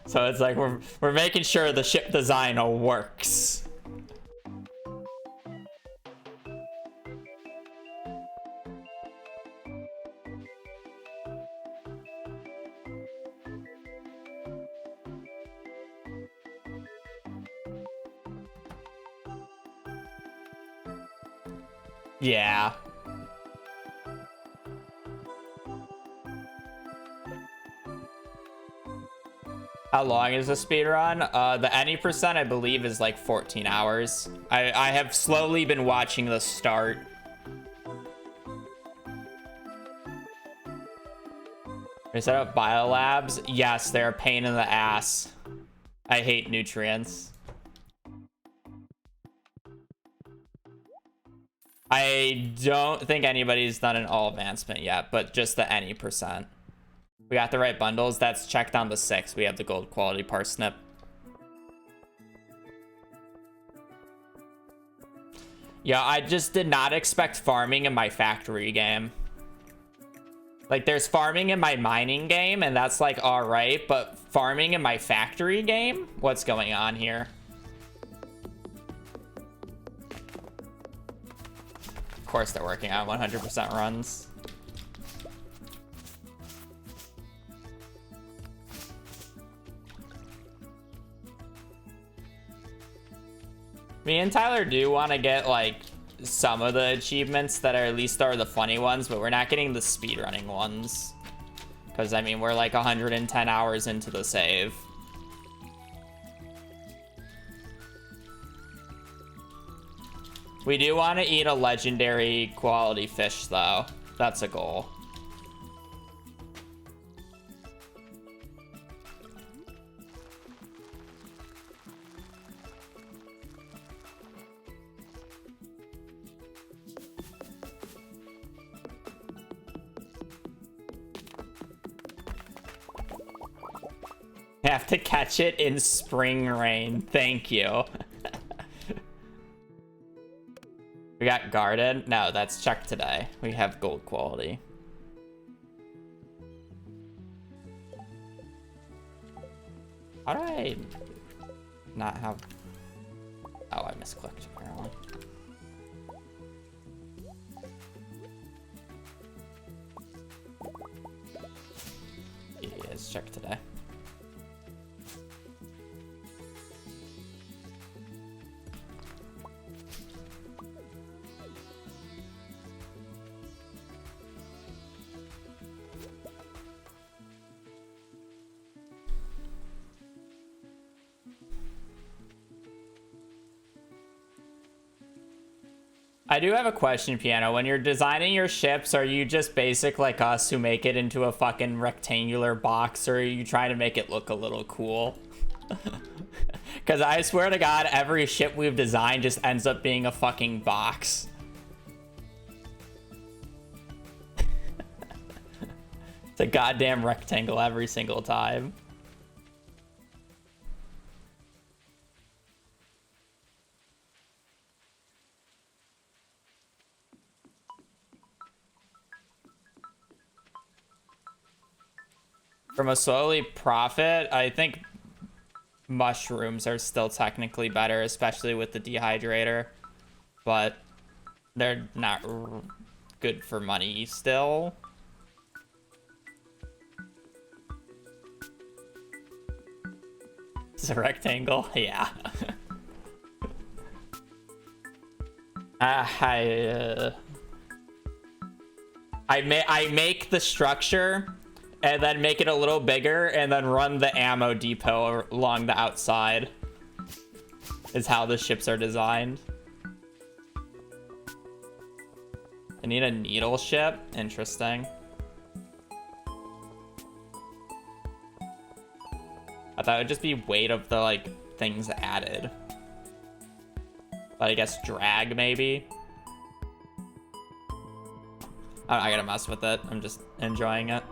So it's like we're making sure the ship design works. Yeah. How long is the speed run? The any percent I believe is like 14 hours. I have slowly been watching the start. They set up biolabs. Yes, they're a pain in the ass. I hate nutrients. I don't think anybody's done an all advancement yet, but just the any percent. We got the right bundles. That's checked on the 6. We have the gold quality parsnip. Yeah, I just did not expect farming in my factory game. Like, there's farming in my mining game, and that's like all right, but farming in my factory game? What's going on here? Of course they're working on 100% runs. Me and Tyler do want to get like some of the achievements that are at least are the funny ones, but we're not getting the speedrunning ones. Because, I mean, we're like 110 hours into the save. We do want to eat a legendary quality fish, though. That's a goal. Have to catch it in spring rain. Thank you. We got garden. No, that's checked today. We have gold quality. How do I not have... Oh, I misclicked apparently. Yeah, it's checked today. I do have a question, Piano. When you're designing your ships, are you just basic like us who make it into a fucking rectangular box, or are you trying to make it look a little cool? Because I swear to God, every ship we've designed just ends up being a fucking box. It's a goddamn rectangle every single time. From a slowly profit, I think mushrooms are still technically better, especially with the dehydrator, but they're not good for money still. It's a rectangle, yeah. I make the structure and then make it a little bigger and then run the ammo depot along the outside is how the ships are designed. I need a needle ship. Interesting. I thought it would just be weight of the like things added. But I guess drag maybe. I gotta mess with it. I'm just enjoying it.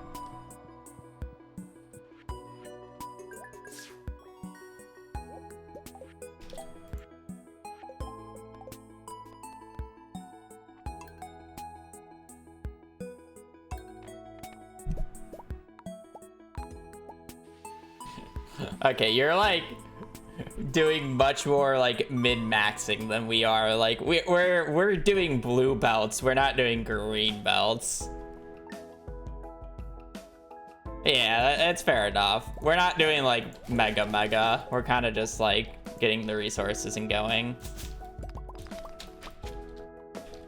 Okay, you're like doing much more like min-maxing than we are. Like we're doing blue belts. We're not doing green belts. Yeah, that's fair enough. We're not doing like mega. We're kind of just like getting the resources and going.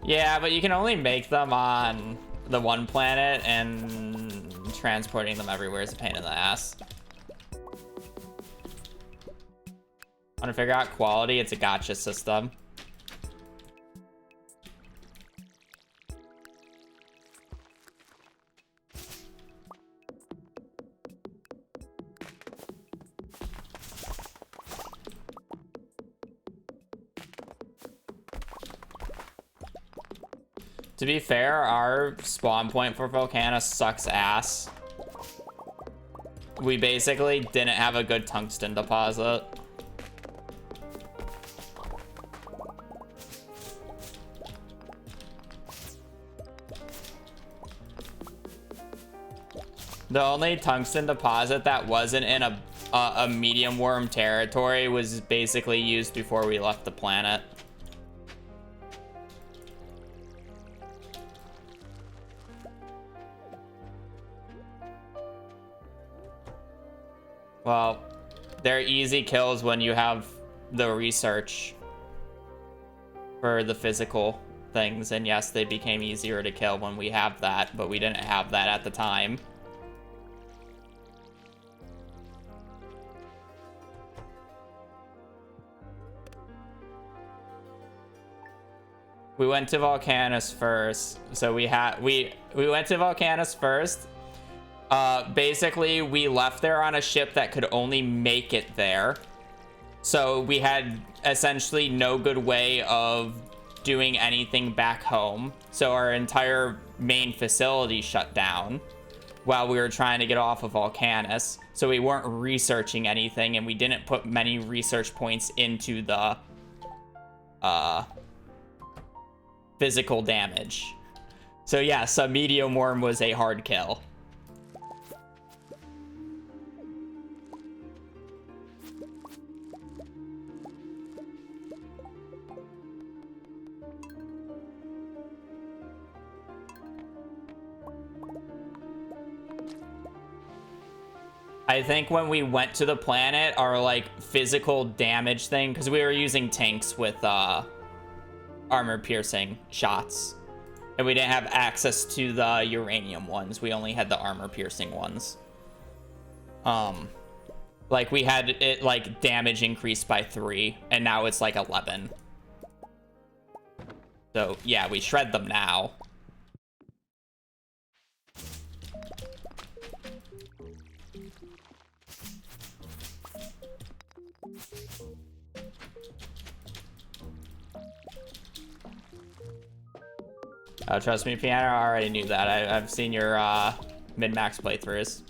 Yeah, but you can only make them on the one planet, and transporting them everywhere is a pain in the ass. Want to figure out quality? It's a gotcha system. To be fair, our spawn point for Volcana sucks ass. We basically didn't have a good tungsten deposit. The only tungsten deposit that wasn't in a medium worm territory was basically used before we left the planet. Well, they're easy kills when you have the research. for the physical things, and yes, they became easier to kill when we have that, but we didn't have that at the time. We went to Volcanus first, so we went to Volcanus first. Basically, we left there on a ship that could only make it there. So we had essentially no good way of doing anything back home. So our entire main facility shut down while we were trying to get off of Volcanus. So we weren't researching anything, and we didn't put many research points into the physical damage. So yes, a medium worm was a hard kill. I think when we went to the planet, our like physical damage thing, because we were using tanks with armor piercing shots, and we didn't have access to the uranium ones. We only had the armor piercing ones. Like we had it like damage increased by 3, and now it's like 11. So yeah, we shred them now. Trust me, Piano, I already knew that. I've seen your min-max playthroughs.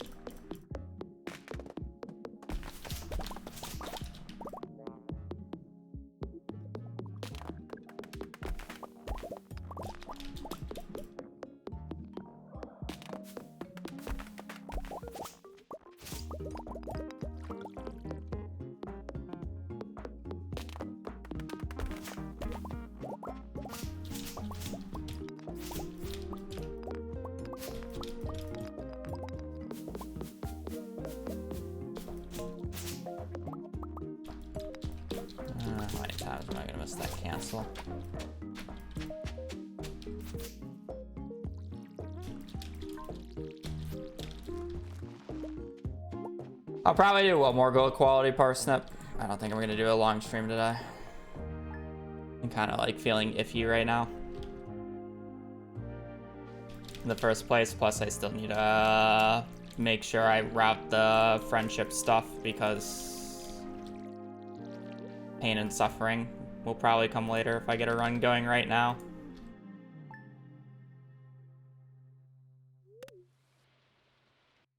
How many times am I gonna miss that cancel? I'll probably do one more gold quality parsnip. I don't think I'm gonna do a long stream today. I'm kind of like feeling iffy right now. In the first place, plus I still need to make sure I route the friendship stuff, because pain and suffering will probably come later if I get a run going right now.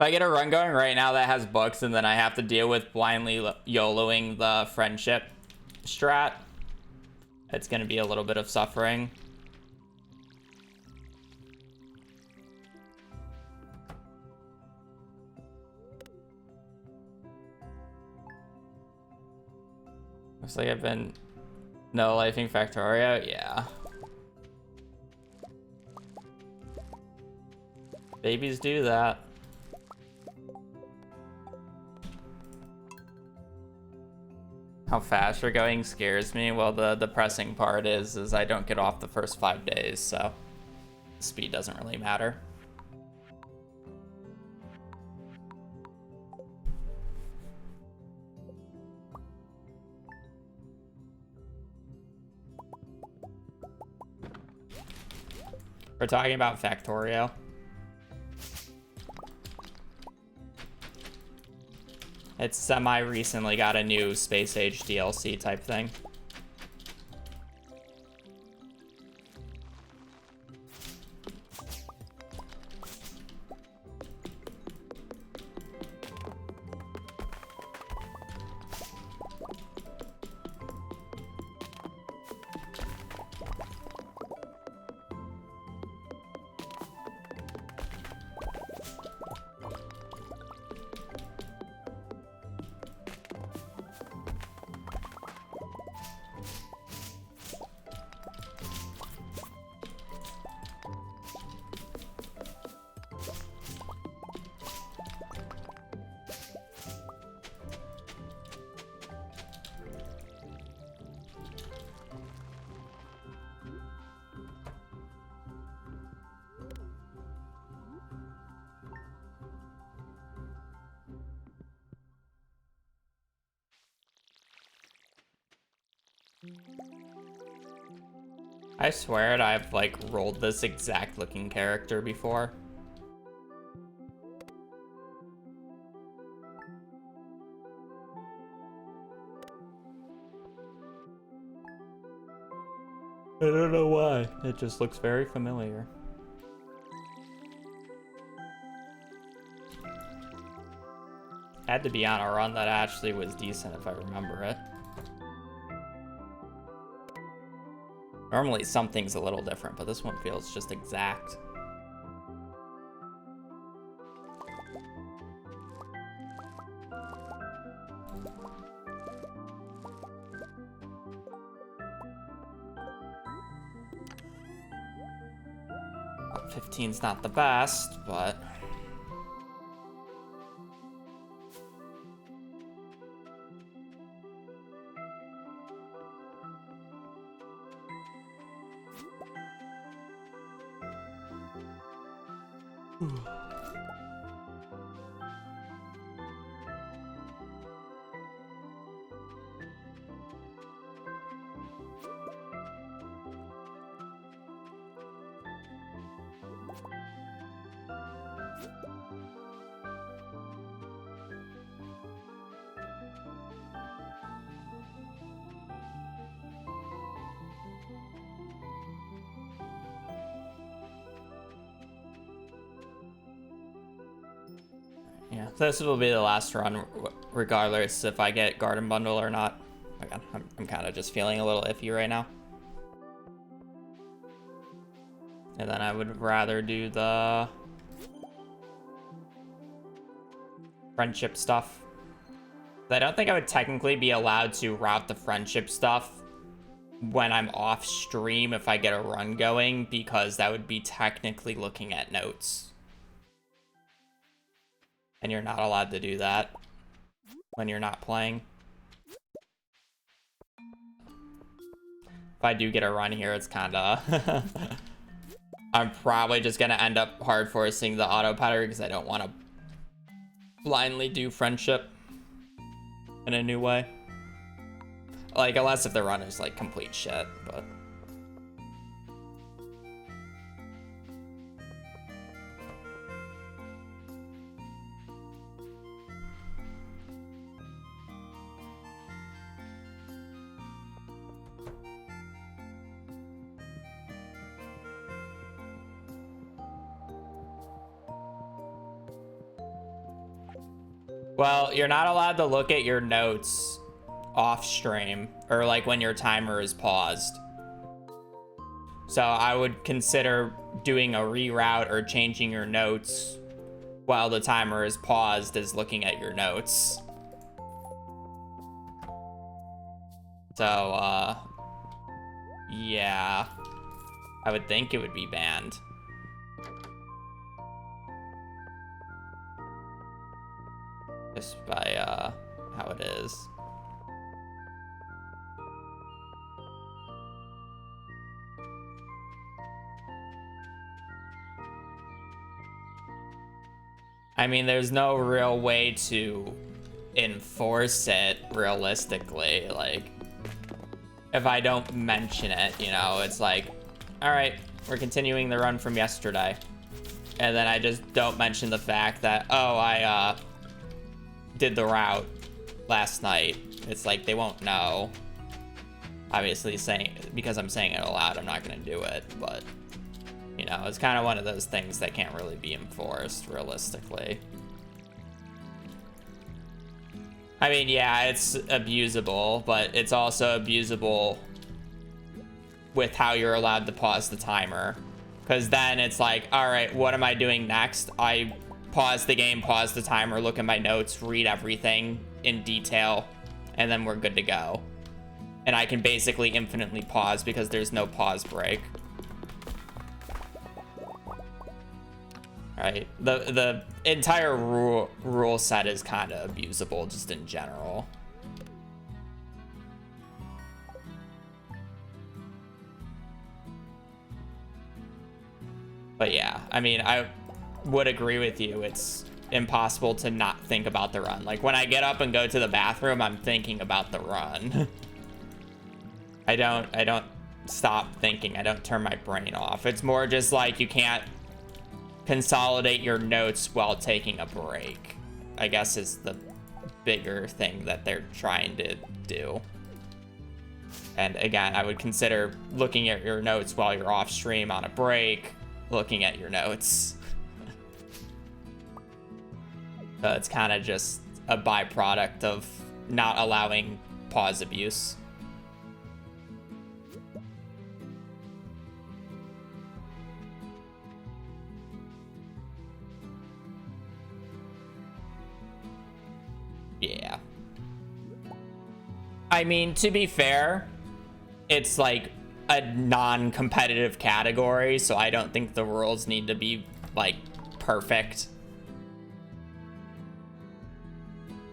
If I get a run going right now that has books, and then I have to deal with blindly YOLOing the friendship strat, it's gonna be a little bit of suffering. Looks like I've been no-lifing Factorio, yeah. Babies do that. How fast you're going scares me. Well, the depressing part is I don't get off the first 5 days, so speed doesn't really matter. We're talking about Factorio. It's semi-recently got a new Space Age DLC type thing. I swear I've like rolled this exact looking character before. I don't know why. It just looks very familiar. Had to be on a run that actually was decent if I remember it. Normally something's a little different, but this one feels just exact. Well, 15's not the best, but... Yeah, this will be the last run, regardless if I get Garden Bundle or not. Again, I'm kind of just feeling a little iffy right now. And then I would rather do the friendship stuff. I don't think I would technically be allowed to route the friendship stuff when I'm off stream if I get a run going, because that would be technically looking at notes. And you're not allowed to do that when you're not playing. If I do get a run here, it's kinda... I'm probably just gonna end up hard forcing the auto pattern because I don't want to blindly do friendship in a new way. Like, unless if the run is like complete shit, but... Well, you're not allowed to look at your notes off stream or like when your timer is paused. So I would consider doing a reroute or changing your notes while the timer is paused as looking at your notes. So, yeah, I would think it would be banned. Just by how it is. I mean, there's no real way to enforce it realistically. Like, if I don't mention it, you know, it's like, all right, we're continuing the run from yesterday. And then I just don't mention the fact that, oh, I did the route last night. It's like they won't know. Obviously, because I'm saying it aloud, I'm not gonna do it, but you know, it's kind of one of those things that can't really be enforced realistically. I mean, yeah, it's abusable, but it's also abusable with how you're allowed to pause the timer, because then it's like, all right, what am I doing next? I pause the game, pause the timer, look at my notes, read everything in detail, and then we're good to go. And I can basically infinitely pause because there's no pause break. Right? The entire rule set is kind of abusable just in general. But yeah, I mean, I would agree with you. It's impossible to not think about the run. Like, when I get up and go to the bathroom, I'm thinking about the run. I don't stop thinking. I don't turn my brain off. It's more just like you can't consolidate your notes while taking a break, I guess, is the bigger thing that they're trying to do. And again, I would consider looking at your notes while you're off stream on a break, looking at your notes. So it's kind of just a byproduct of not allowing pause abuse. Yeah. I mean, to be fair, it's like a non-competitive category, so I don't think the rules need to be like perfect.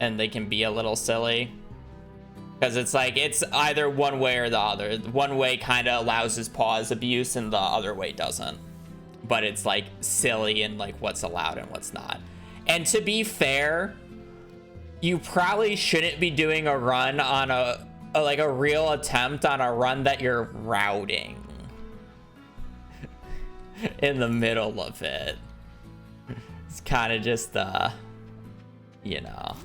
And they can be a little silly. Because it's like, it's either one way or the other. One way kind of allows his pause abuse and the other way doesn't. But it's like silly in like what's allowed and what's not. And to be fair, you probably shouldn't be doing a run on a real attempt on a run that you're routing in the middle of it. It's kind of just you know,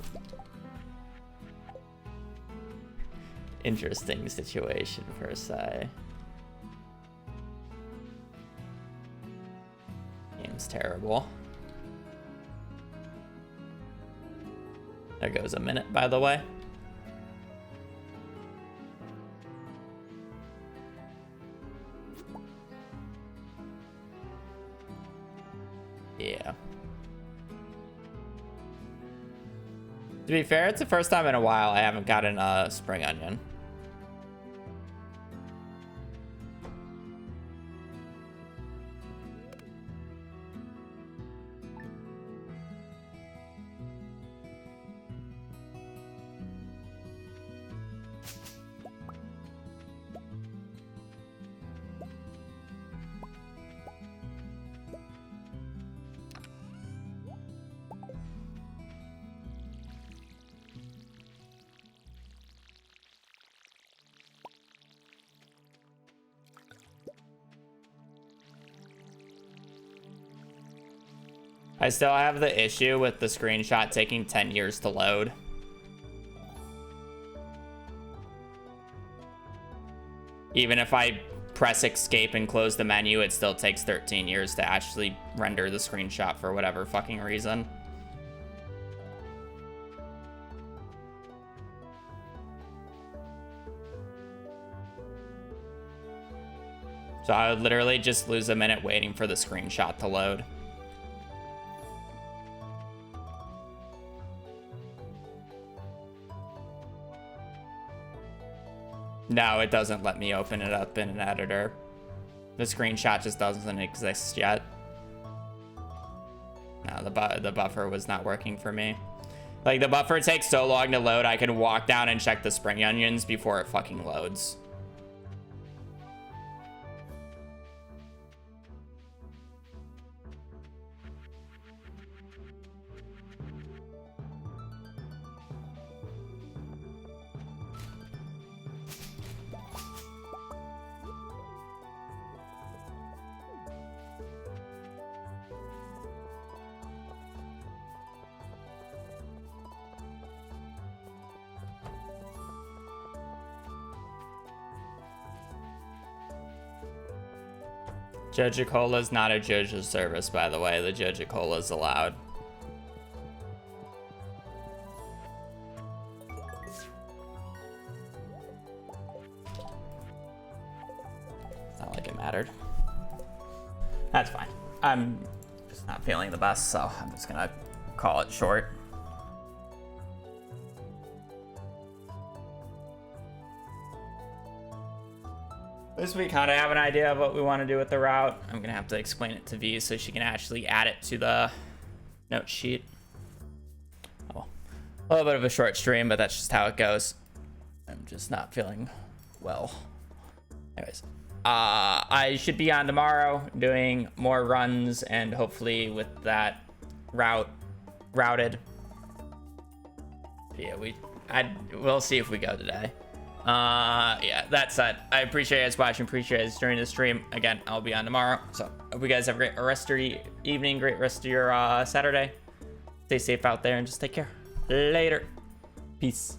interesting situation per se. Game's terrible. There goes a minute, by the way. Yeah. To be fair, it's the first time in a while I haven't gotten a spring onion. I still have the issue with the screenshot taking 10 years to load. Even if I press escape and close the menu, it still takes 13 years to actually render the screenshot for whatever fucking reason. So I would literally just lose a minute waiting for the screenshot to load. No, it doesn't let me open it up in an editor. The screenshot just doesn't exist yet. No, the buffer was not working for me. Like, the buffer takes so long to load, I can walk down and check the spring onions before it fucking loads. Joja Cola is not a Joja service, by the way. The Joja Cola is allowed. It's not like it mattered. That's fine. I'm just not feeling the best, so I'm just gonna call it short. At least we kind of have an idea of what we want to do with the route. I'm gonna have to explain it to V so she can actually add it to the note sheet. Oh, a little bit of a short stream, but that's just how it goes. I'm just not feeling well. Anyways, I should be on tomorrow doing more runs and hopefully with that routed. Yeah, we'll see if we go today. Yeah, that said, I appreciate you guys watching, appreciate you guys during the stream. Again, I'll be on tomorrow, so hope you guys have a great rest of your evening, great rest of your Saturday. Stay safe out there and just take care. Later. Peace.